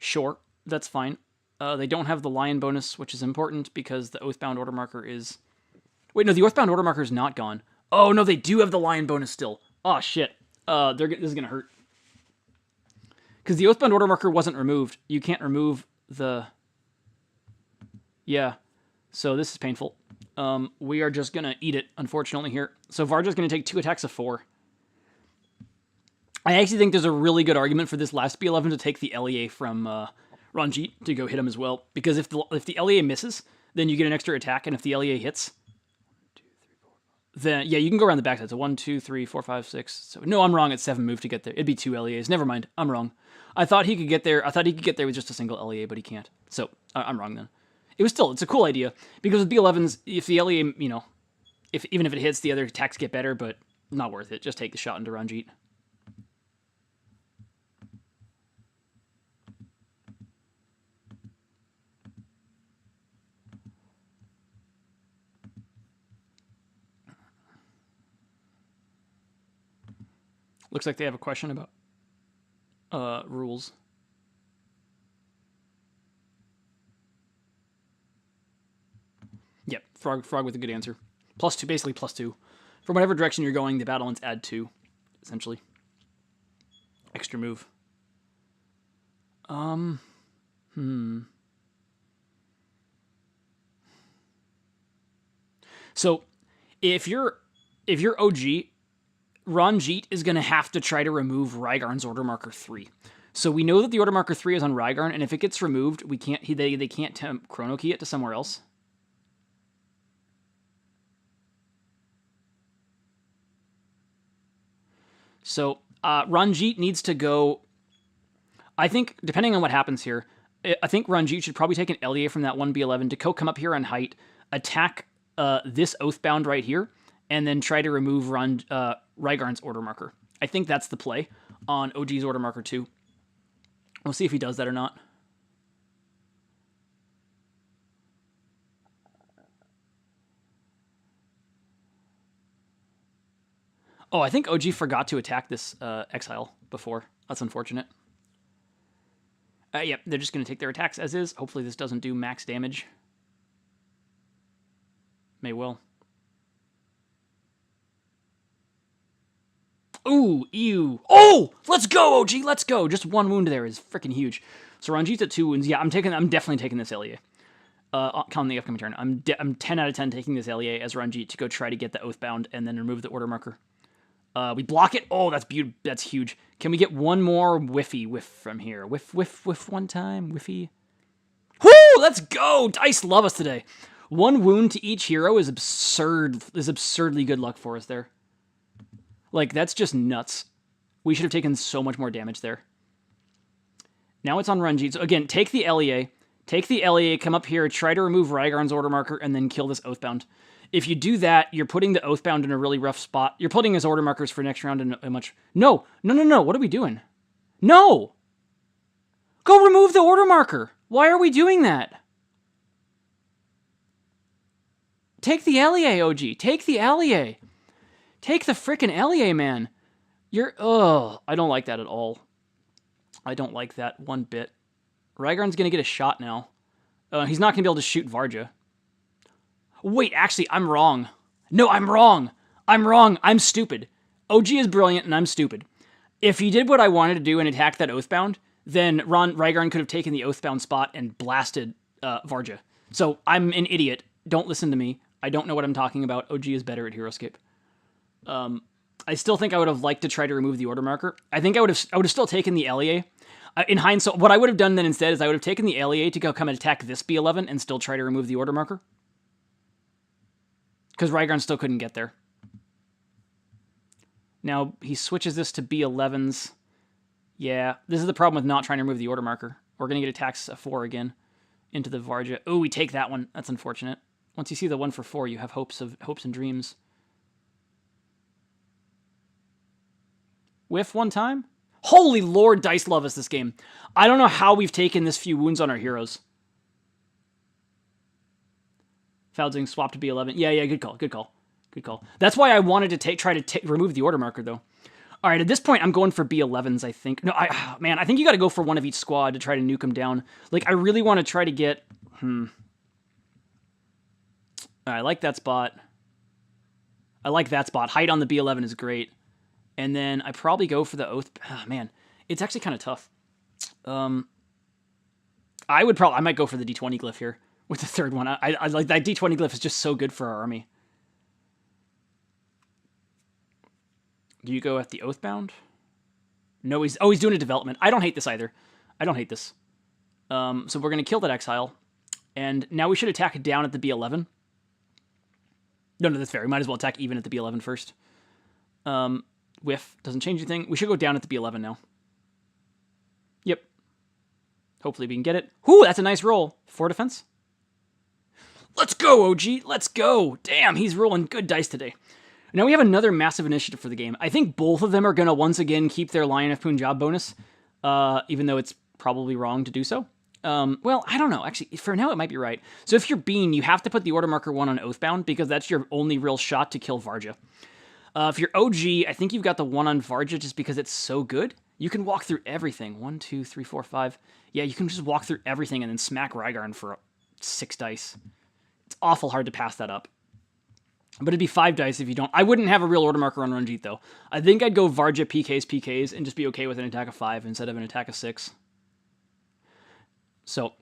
[SPEAKER 1] Sure. That's fine. They don't have the Lion bonus, which is important because the Oathbound Order Marker is... Wait, no, the Oathbound Order Marker is not gone. Oh, no, they do have the Lion bonus still. Oh, shit. This is going to hurt. Because the Oathbound Order Marker wasn't removed. You can't remove the... Yeah. So this is painful. We are just going to eat it, unfortunately, here. So Varja's going to take 2 attacks of 4. I actually think there's a really good argument for this last B11 to take the LEA from Ranjit to go hit him as well. Because if the LEA misses, then you get an extra attack, and if the LEA hits, then, yeah, you can go around the backside. So 1, 2, 3, 4, 5, 6. So, no, I'm wrong. It's 7 move to get there. It'd be 2 LEAs. Never mind. I'm wrong. I thought he could get there. I thought he could get there with just a single LEA, but he can't. So I'm wrong then. It's a cool idea. Because with B11s, if the LEA, even if it hits, the other attacks get better, but not worth it. Just take the shot into Ranjit. Looks like they have a question about rules. Yep, frog with a good answer. +2, basically +2. From whatever direction you're going, the battle lines add 2, essentially. Extra move. So, if you're OG, Ranjit is going to have to try to remove Rygarn's Order Marker 3. So we know that the Order Marker 3 is on Rygarn, and if it gets removed, they can't Chrono Key it to somewhere else. So Ranjit needs to go... I think, depending on what happens here, I think Ranjit should probably take an LEA from that 1B11 to come up here on height, attack this Oathbound right here, and then try to remove Rygarn's Order Marker. I think that's the play on OG's Order Marker 2. We'll see if he does that or not. Oh, I think OG forgot to attack this Exile before. That's unfortunate. Yep, they're just going to take their attacks as is. Hopefully this doesn't do max damage. May will. Ooh, ew. Oh, let's go, OG, let's go. Just 1 wound there is freaking huge. So Ranjit's at 2 wounds. Yeah, I'm definitely taking this LEA. On the upcoming turn. I'm 10 out of 10 taking this LEA as Ranjit to go try to get the Oathbound and then remove the Order Marker. We block it. Oh, that's beautiful. That's huge. Can we get one more whiff from here? Whiff one time. Whiffy. Woo! Let's go! Dice love us today. 1 wound to each hero is absurd. Is absurdly good luck for us there. Like, that's just nuts. We should have taken so much more damage there. Now it's on Ranjit. So again, take the LEA. Take the LEA, come up here, try to remove Rygarn's Order Marker, and then kill this Oathbound. If you do that, you're putting the Oathbound in a really rough spot. You're putting his Order Markers for next round in a much... No! What are we doing? No! Go remove the Order Marker! Why are we doing that? Take the LEA, OG. Take the LEA. Take the frickin' LEA, man. I don't like that at all. I don't like that one bit. Rygarn's gonna get a shot now. He's not gonna be able to shoot Varja. Wait, actually, I'm wrong. No, I'm wrong. I'm stupid. OG is brilliant, and I'm stupid. If he did what I wanted to do and attack that Oathbound, then Rygarn could have taken the Oathbound spot and blasted Varja. So I'm an idiot. Don't listen to me. I don't know what I'm talking about. OG is better at Heroscape. I still think I would have liked to try to remove the Order Marker. I think I would have still taken the LEA. In hindsight, what I would have done then instead is I would have taken the LEA to go come and attack this B11 and still try to remove the Order Marker. Because Rygarn still couldn't get there. Now, he switches this to B11s. Yeah, this is the problem with not trying to remove the Order Marker. We're going to get attacks 4 again into the Varja. Oh, we take that one. That's unfortunate. Once you see the 1 for 4, you have hopes and dreams. Whiff one time? Holy Lord, dice love us this game. I don't know how we've taken this few wounds on our heroes. Falding swap to B11. Yeah, good call. That's why I wanted to try to remove the Order Marker, though. All right, at this point, I'm going for B11s, I think. No, man, I think you got to go for one of each squad to try to nuke them down. Like, I really want to try to get... I like that spot. I like that spot. Height on the B11 is great. And then I probably go for the Oath... Oh, man, it's actually kind of tough. I might go for the D20 glyph here with the third one. I like that D20 glyph is just so good for our army. Do you go at the Oathbound? No, he's doing a development. I don't hate this either. I don't hate this. So we're going to kill that Exile. And now we should attack down at the B11. No, that's fair. We might as well attack even at the B11 first. Whiff. Doesn't change anything. We should go down at the B11 now. Yep. Hopefully we can get it. Whoo, that's a nice roll. 4 defense. Let's go, OG. Let's go. Damn, he's rolling good dice today. Now we have another massive initiative for the game. I think both of them are going to once again keep their Lion of Punjab bonus, even though it's probably wrong to do so. Well, I don't know. Actually, for now, it might be right. So if you're Bean, you have to put the Order Marker 1 on Oathbound because that's your only real shot to kill Varja. If you're OG, I think you've got the 1 on Varja just because it's so good. You can walk through everything. 1, 2, 3, 4, 5. Yeah, you can just walk through everything and then smack Rygarn for 6 dice. It's awful hard to pass that up. But it'd be 5 dice if you don't. I wouldn't have a real Order Marker on Ranjit, though. I think I'd go Varja PKs, and just be okay with an attack of 5 instead of an attack of 6. So,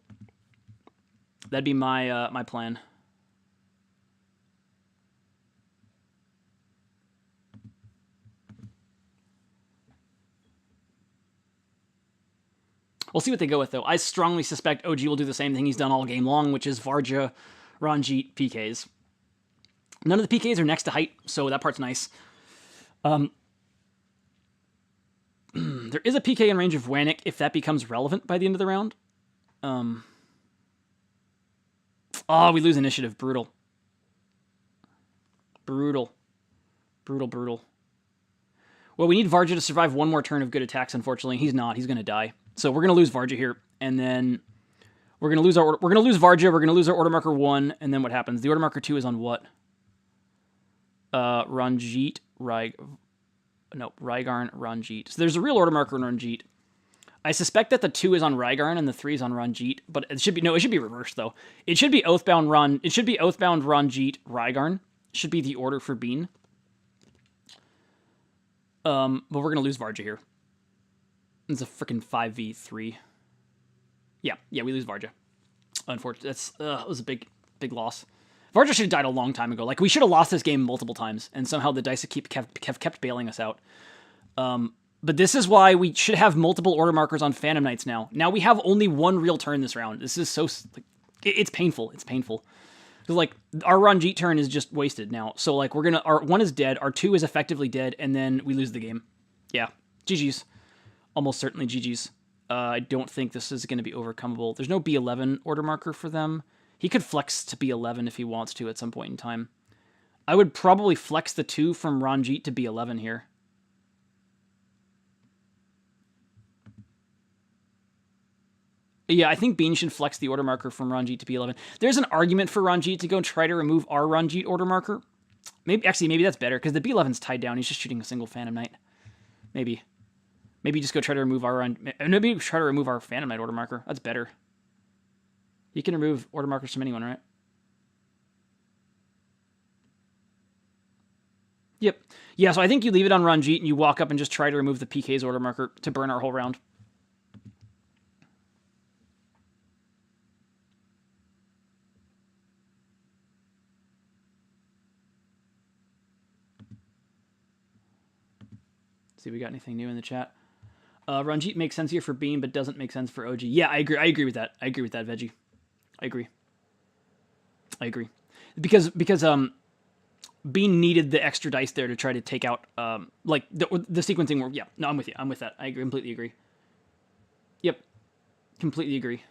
[SPEAKER 1] that'd be my my plan. We'll see what they go with, though. I strongly suspect OG will do the same thing he's done all game long, which is Varja, Ranjit, PKs. None of the PKs are next to height, so that part's nice. There is a PK in range of Wanik if that becomes relevant by the end of the round. Oh, we lose initiative. Brutal. Brutal. Brutal, brutal. Well, we need Varja to survive one more turn of good attacks, unfortunately. He's not. He's going to die. So we're going to lose Varja here, and then we're going to lose our... We're going to lose Varja, we're going to lose our Order Marker 1, and then what happens? The Order Marker 2 is on what? Ranjit, Rygarn, Ranjit. So there's a real Order Marker in Ranjit. I suspect that the 2 is on Rygarn and the 3 is on Ranjit, but it should be reversed though. It should be Oathbound Ranjit, Rygarn. Should be the order for Bean. But we're gonna lose Varja here. It's a freaking 5v3. Yeah, we lose Varja. Unfortunately, it was a big loss. Varja should have died a long time ago. Like, we should have lost this game multiple times, and somehow the dice have kept bailing us out. But this is why we should have multiple Order Markers on Phantom Knights now. Now we have only one real turn this round. This is so... Like, it's painful. It's painful. Because, like, our Ranjit turn is just wasted now. So, like, we're gonna... Our 1 is dead, our 2 is effectively dead, and then we lose the game. Yeah. GG's. Almost certainly GG's. I don't think this is going to be overcomable. There's no B11 Order Marker for them. He could flex to B11 if he wants to at some point in time. I would probably flex the 2 from Ranjit to B11 here. Yeah, I think Bean should flex the Order Marker from Ranjit to B11. There's an argument for Ranjit to go and try to remove our Ranjit Order Marker. Maybe that's better, because the B11's tied down. He's just shooting a single Phantom Knight. Maybe just go try to remove our... Maybe try to remove our Phantom Knight Order Marker. That's better. You can remove Order Markers from anyone, right? Yep. Yeah, so I think you leave it on Ranjit and you walk up and just try to remove the PK's Order Marker to burn our whole round. See if we got anything new in the chat. Ranjit makes sense here for Bean, but doesn't make sense for OG. Yeah, I agree with that. I agree with that, Veggie. I agree. Because Bean needed the extra dice there to try to take out like the sequencing work. Yeah, no, I'm with you. I'm with that. I completely agree. Yep, completely agree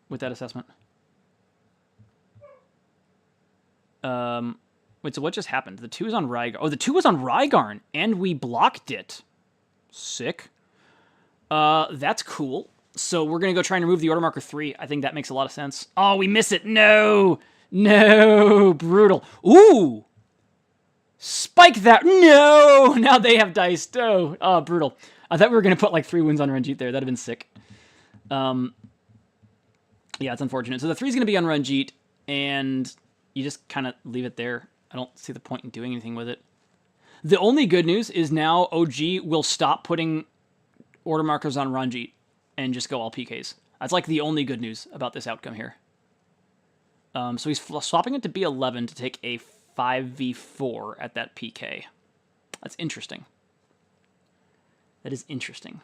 [SPEAKER 1] with that assessment. Wait, so what just happened? The 2 is on Rygarn. Oh, the 2 was on Rygarn, and we blocked it. Sick. That's cool. So we're going to go try and remove the Order Marker 3. I think that makes a lot of sense. Oh, we miss it. No! No! Brutal. Ooh! Spike that. No! Now they have diced. Oh, brutal. I thought we were going to put like 3 wounds on Ranjit there. That'd have been sick. Yeah, it's unfortunate. So the 3's going to be on Ranjit, and you just kind of leave it there. I don't see the point in doing anything with it. The only good news is now OG will stop putting order markers on Ranjit and just go all PKs. That's like the only good news about this outcome here. So he's swapping it to B11 to take a 5v4 at that PK. That's interesting. That is interesting.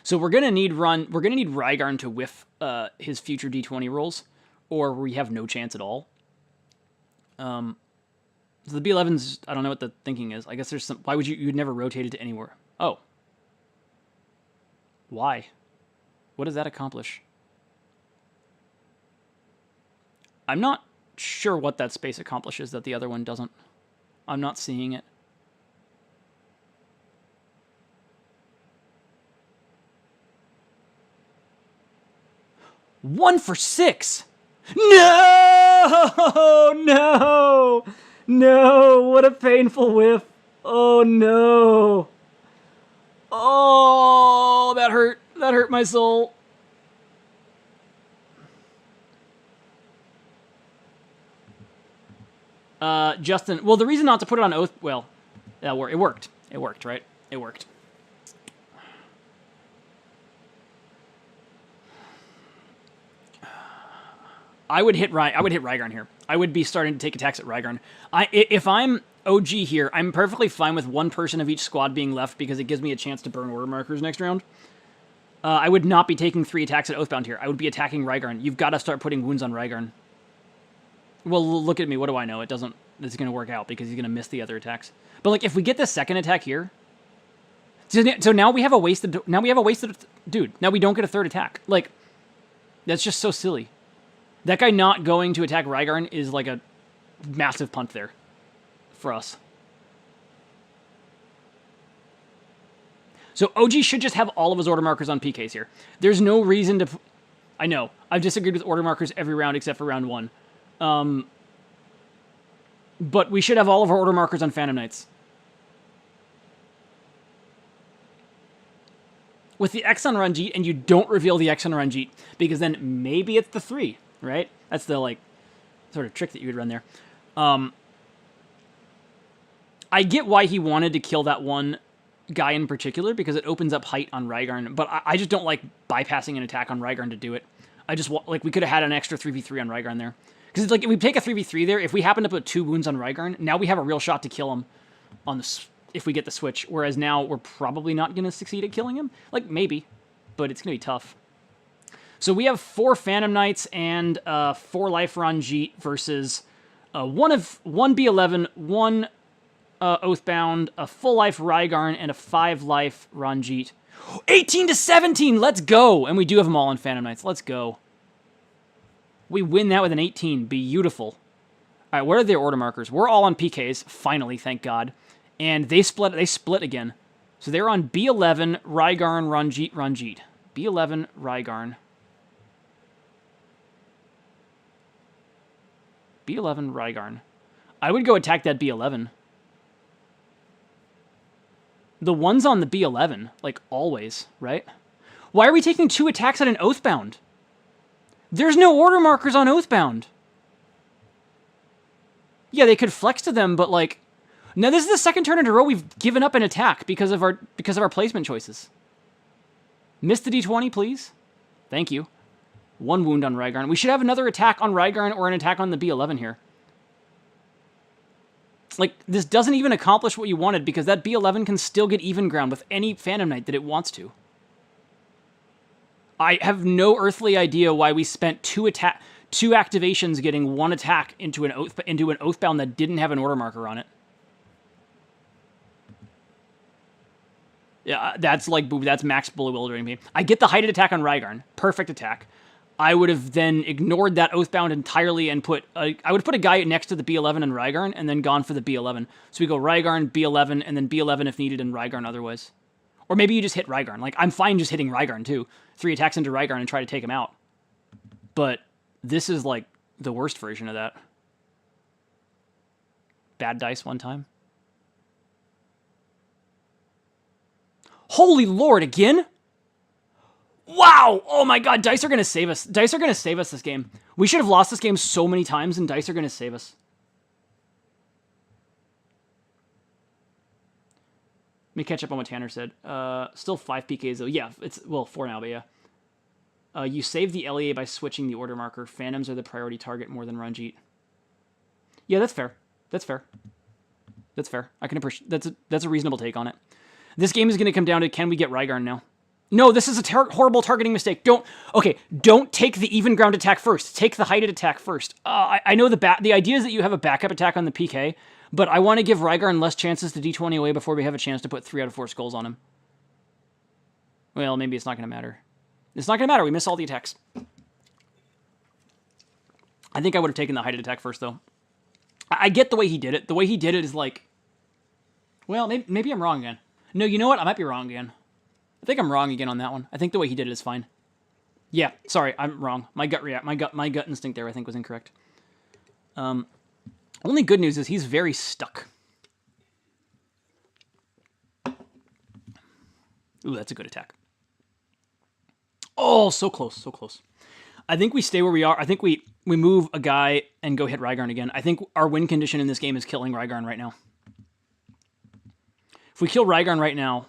[SPEAKER 1] So we're gonna need Rygarn to whiff his future D20 rolls, or we have no chance at all. So the B11's, I don't know what the thinking is. I guess there's some. Why would you'd never rotate it to anywhere? Oh. Why? What does that accomplish? I'm not sure what that space accomplishes that the other one doesn't. I'm not seeing it. One for 6. No! No! No! What a painful whiff. Oh, no. Oh, that hurt. That hurt my soul. Justin, well, the reason not to put it on Oath, well, it worked. It worked, right? It worked. I would hit Rygarn here. I would be starting to take attacks at Rygarn. If I'm OG here, I'm perfectly fine with one person of each squad being left because it gives me a chance to burn order markers next round. I would not be taking 3 attacks at Oathbound here. I would be attacking Rygarn. You've got to start putting wounds on Rygarn. Well, look at me. What do I know? It's going to work out because he's going to miss the other attacks. But like, if we get the second attack here, so now we have a wasted. Dude. Now we don't get a third attack. Like, that's just so silly. That guy not going to attack Rygarn is like a massive punt there for us. So OG should just have all of his order markers on PKs here. There's no reason to... I know. I've disagreed with order markers every round except for round 1. But we should have all of our order markers on Phantom Knights. With the X on Ranjit, and you don't reveal the X on Ranjit, because then maybe it's the 3. Right? That's the, like, sort of trick that you would run there. I get why he wanted to kill that one guy in particular, because it opens up height on Rygarn, but I just don't like bypassing an attack on Rygarn to do it. I just want, like, we could have had an extra 3v3 on Rygarn there. Because it's like, if we take a 3v3 there, if we happen to put 2 wounds on Rygarn, now we have a real shot to kill him on the, if we get the switch, whereas now we're probably not going to succeed at killing him. Like, maybe, but it's going to be tough. So we have 4 Phantom Knights and 4 life Ranjit versus 1 B11, 1 Oathbound, a full life Rygarn, and a 5 life Ranjit. 18-17, let's go! And we do have them all on Phantom Knights. Let's go. We win that with an 18. Beautiful. All right, what are their order markers? We're all on PKs, finally, thank God. And they split again. So they're on B11, Rygarn, Ranjit. B11, Rygarn. B11, Rygarn. I would go attack that B11. The one's on the B11, like always, right? Why are we taking 2 attacks at an Oathbound? There's no order markers on Oathbound. Yeah, they could flex to them, but like... Now this is the second turn in a row we've given up an attack because of our placement choices. Miss the D20, please. Thank you. 1 wound on Rygarn. We should have another attack on Rygarn or an attack on the B11 here. Like, this doesn't even accomplish what you wanted because that B11 can still get even ground with any Phantom Knight that it wants to. I have no earthly idea why we spent 2 activations getting 1 attack into an Oathbound that didn't have an order marker on it. Yeah, that's max bewildering me. I get the heighted attack on Rygarn. Perfect attack. I would have then ignored that Oathbound entirely and I would put a guy next to the B11 and Rygarn and then gone for the B11. So we go Rygarn, B11, and then B11 if needed and Rygarn otherwise. Or maybe you just hit Rygarn. Like, I'm fine just hitting Rygarn too. 3 attacks into Rygarn and try to take him out. But this is like the worst version of that. Bad dice one time. Holy Lord, again? Wow! Oh my god, dice are going to save us. Dice are going to save us this game. We should have lost this game so many times, and dice are going to save us. Let me catch up on what Tanner said. Still 5 PKs, though. Yeah, it's, well, 4 now, but yeah. You save the LEA by switching the order marker. Phantoms are the priority target more than Ranjit. Yeah, that's fair. That's fair. That's fair. I can appreciate... That's a reasonable take on it. This game is going to come down to, can we get Rygarn now? No, this is a horrible targeting mistake. Don't take the even ground attack first. Take the heighted attack first. I know the idea is that you have a backup attack on the PK, but I want to give Rygarn less chances to D20 away before we have a chance to put 3 out of 4 skulls on him. Well, maybe it's not going to matter. It's not going to matter. We miss all the attacks. I think I would have taken the heighted attack first, though. I get the way he did it. The way he did it is like... Well, maybe I'm wrong again. No, you know what? I might be wrong again. I think I'm wrong again on that one. I think the way he did it is fine. Yeah, sorry, I'm wrong. My gut instinct there, I think, was incorrect. Only good news is he's very stuck. Ooh, that's a good attack. Oh, so close, so close. I think we stay where we are. I think we move a guy and go hit Rygarn again. I think our win condition in this game is killing Rygarn right now. If we kill Rygarn right now,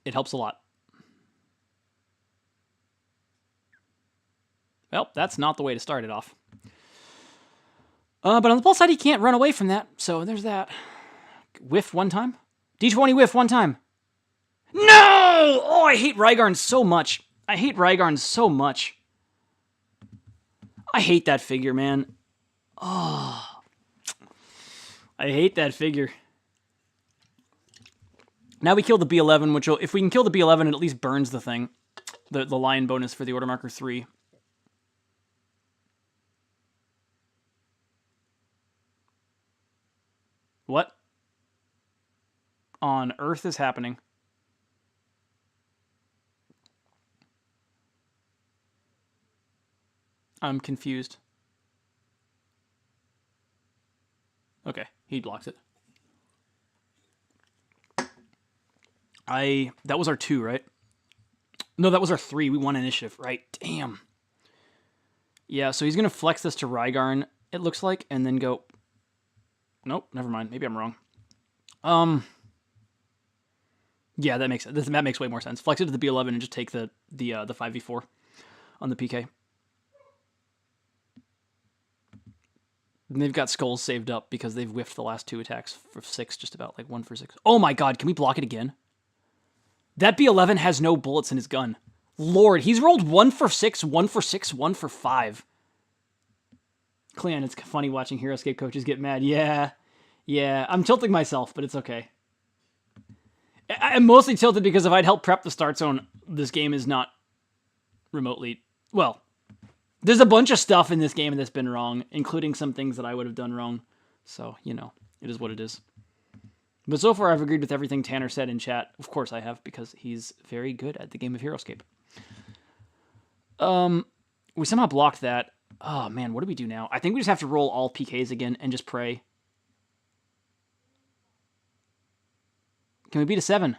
[SPEAKER 1] it helps a lot. Well, that's not the way to start it off. But on the plus side, he can't run away from that, so there's that. Whiff one time? D20 whiff one time. No! Oh, I hate Rygarn so much. I hate Rygarn so much. I hate that figure, man. Oh. I hate that figure. Now we kill the B11, which will, if we can kill the B11, it at least burns the thing. The lion bonus for the order marker 3. What on earth is happening? I'm confused. Okay, he blocks it. That was our 2, right? No, that was our 3. We won initiative, right? Damn. Yeah, so he's going to flex this to Rygarn, it looks like, and then go... Nope, never mind. Maybe I'm wrong. Yeah, that makes way more sense. Flex it to the B11 and just take the 5v4 on the PK. And they've got skulls saved up because they've whiffed the last 2 attacks for 6, just about, like 1 for 6. Oh my god, can we block it again? That B11 has no bullets in his gun. Lord, he's rolled 1 for 6, 1 for 6, 1 for 5. Clan, it's funny watching Heroscape coaches get mad. Yeah, I'm tilting myself, but it's okay. I'm mostly tilted because if I'd helped prep the start zone, this game is not remotely... Well, there's a bunch of stuff in this game that's been wrong, including some things that I would have done wrong. So, you know, it is what it is. But so far, I've agreed with everything Tanner said in chat. Of course I have, because he's very good at the game of Heroscape. We somehow blocked that. Oh, man, what do we do now? I think we just have to roll all PKs again and just pray. Can we beat a 7?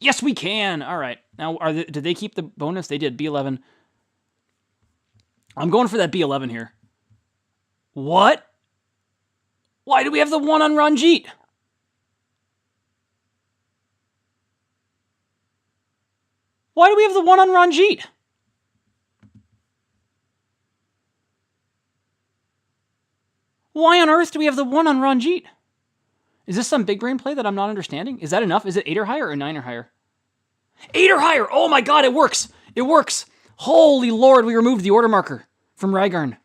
[SPEAKER 1] Yes, we can! All right. Now, did they keep the bonus? They did. B11. I'm going for that B11 here. What? Why do we have the 1 on Ranjit? Why do we have the 1 on Ranjit? Why on earth do we have the 1 on Ranjit? Is this some big brain play that I'm not understanding? Is that enough? Is it 8 or higher or 9 or higher? 8 or higher! Oh my god, it works! It works! Holy Lord, we removed the order marker from Rygarn.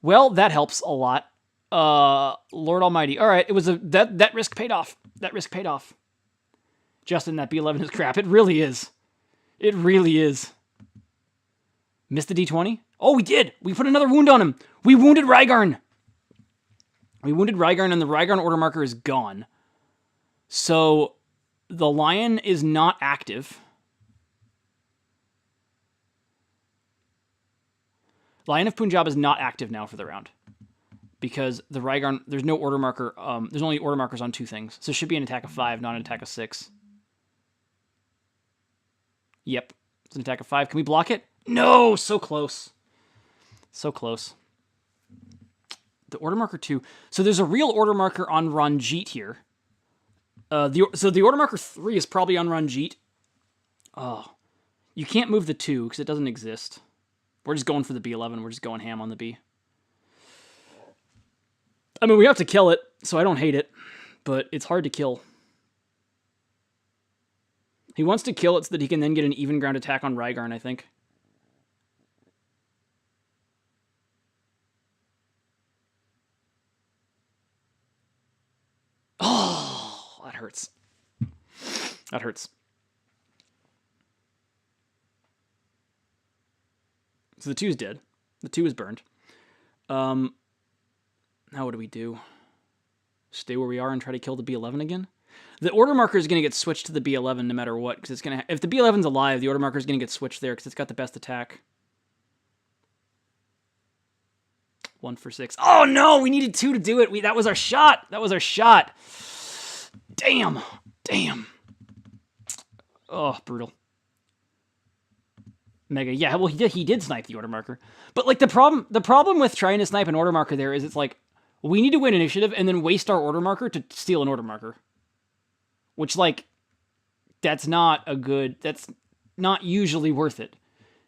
[SPEAKER 1] Well, that helps a lot. Lord Almighty. All right, it was that risk paid off. That risk paid off. Justin, that B11 is crap. It really is. It really is. Missed the D20? Oh, we did! We put another wound on him! We wounded Rygarn! We wounded Rygarn, and the Rygarn order marker is gone. So, the lion is not active. Lion of Punjab is not active now for the round. Because the Rhaegarn, there's no order marker. There's only order markers on 2 things. So it should be an attack of 5, not an attack of 6. Yep. It's an attack of 5. Can we block it? No! So close. So close. The order marker 2. So there's a real order marker on Ranjit here. So the order marker 3 is probably on Ranjit. Oh. You can't move the 2 because it doesn't exist. We're just going for the B11. We're just going ham on the B. I mean, we have to kill it, so I don't hate it, but it's hard to kill. He wants to kill it so that he can then get an even ground attack on Rhaegarn, I think. Oh, that hurts. That hurts. So the 2's dead. The 2 is burned. Now what do we do? Stay where we are and try to kill the B11 again? The order marker is going to get switched to the B11 no matter what, because it's going to. If the B11's alive, the order marker is going to get switched there because it's got the best attack. 1 for 6. Oh no, we needed 2 to do it. That was our shot. That was our shot. Damn. Damn. Oh, brutal. Mega. Yeah, well, he did snipe the order marker. But like the problem with trying to snipe an order marker there is it's like we need to win initiative and then waste our order marker to steal an order marker. Which, like, that's not usually worth it.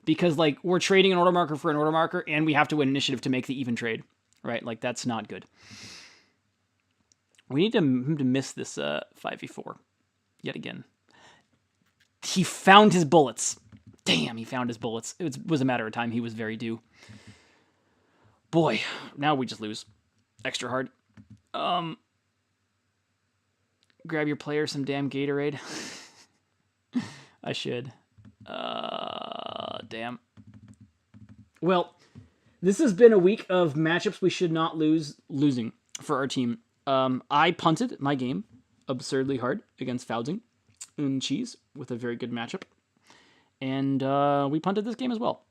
[SPEAKER 1] Because, like, we're trading an order marker for an order marker, and we have to win initiative to make the even trade. Right? Like, that's not good. We need him to miss this 5v4. Yet again. He found his bullets. Damn, he found his bullets. It was a matter of time. He was very due. Boy, now we just lose. Extra hard. Grab your player some damn Gatorade. I should. Damn. Well, this has been a week of matchups we should not losing for our team. I punted my game absurdly hard against Fouding and Cheese with a very good matchup. And we punted this game as well.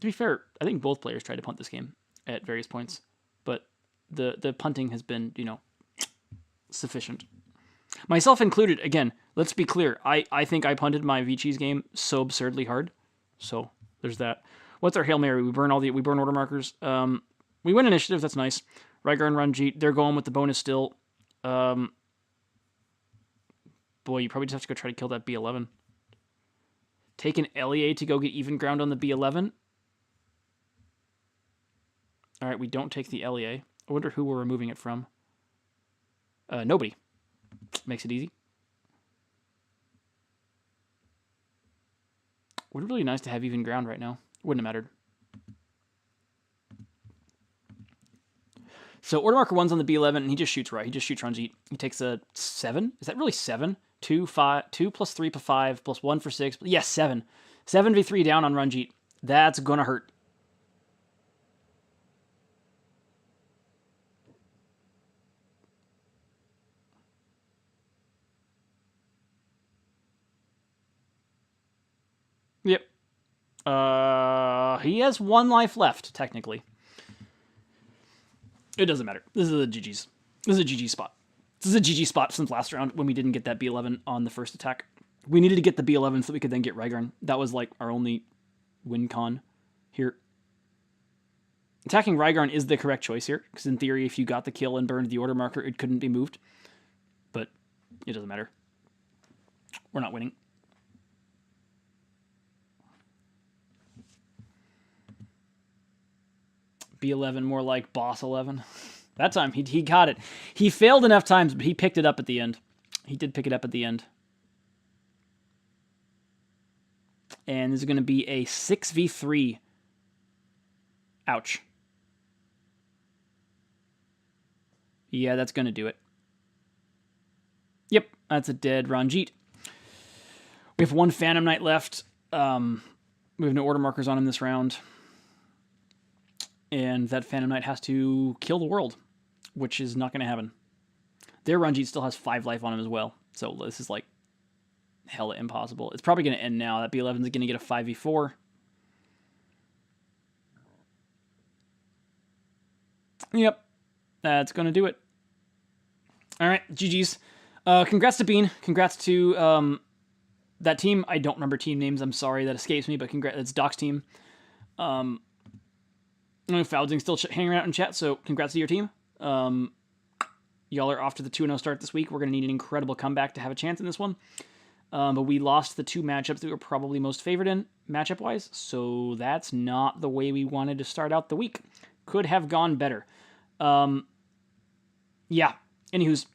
[SPEAKER 1] To be fair, I think both players tried to punt this game at various points. But the punting has been, sufficient. Myself included, again, let's be clear. I think I punted my V-Cheese game so absurdly hard. So there's that. What's our Hail Mary? We burn order markers. We win initiative, that's nice. Rhaegar and Ranjit, they're going with the bonus still. Boy, you probably just have to go try to kill that B11. Take an LEA to go get even ground on the B11. Alright, we don't take the LEA. I wonder who we're removing it from. Nobody. Makes it easy. Would be really nice to have even ground right now. Wouldn't have mattered. So order marker 1's on the B11, and he just shoots right. He just shoots Ranjit. He takes a 7. Is that really 7? 2 plus 3 for 5 plus 1 for 6. Yes, 7. 7v3 down on Ranjit. That's gonna hurt. Yep. He has 1 life left, technically. It doesn't matter. This is a GG's. This is a GG spot. This is a GG spot since last round when we didn't get that B11 on the first attack. We needed to get the B11 so we could then get Rhaegarn. That was like our only win con here. Attacking Rhaegarn is the correct choice here, because in theory, if you got the kill and burned the order marker, it couldn't be moved. But it doesn't matter. We're not winning. B11, more like boss 11. That time, he got it. He failed enough times, but he picked it up at the end. He did pick it up at the end. And this is going to be a 6v3. Ouch. Yeah, that's going to do it. Yep, that's a dead Ranjit. We have 1 Phantom Knight left. We have no order markers on him this round. And that Phantom Knight has to kill the world, which is not going to happen. Their Ranjit still has 5 life on him as well. So this is like hella impossible. It's probably going to end now. That B11 is going to get a 5v4. Yep, that's going to do it. All right, GG's. Congrats to Bean. Congrats to that team. I don't remember team names. I'm sorry, that escapes me, but congrats. It's Doc's team. Foudzing's still hanging out in chat, so congrats to your team. Y'all are off to the 2-0 start this week. We're going to need an incredible comeback to have a chance in this one. But we lost the 2 matchups that we were probably most favored in, matchup-wise, so that's not the way we wanted to start out the week. Could have gone better. Yeah. Anywho's,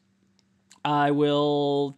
[SPEAKER 1] I will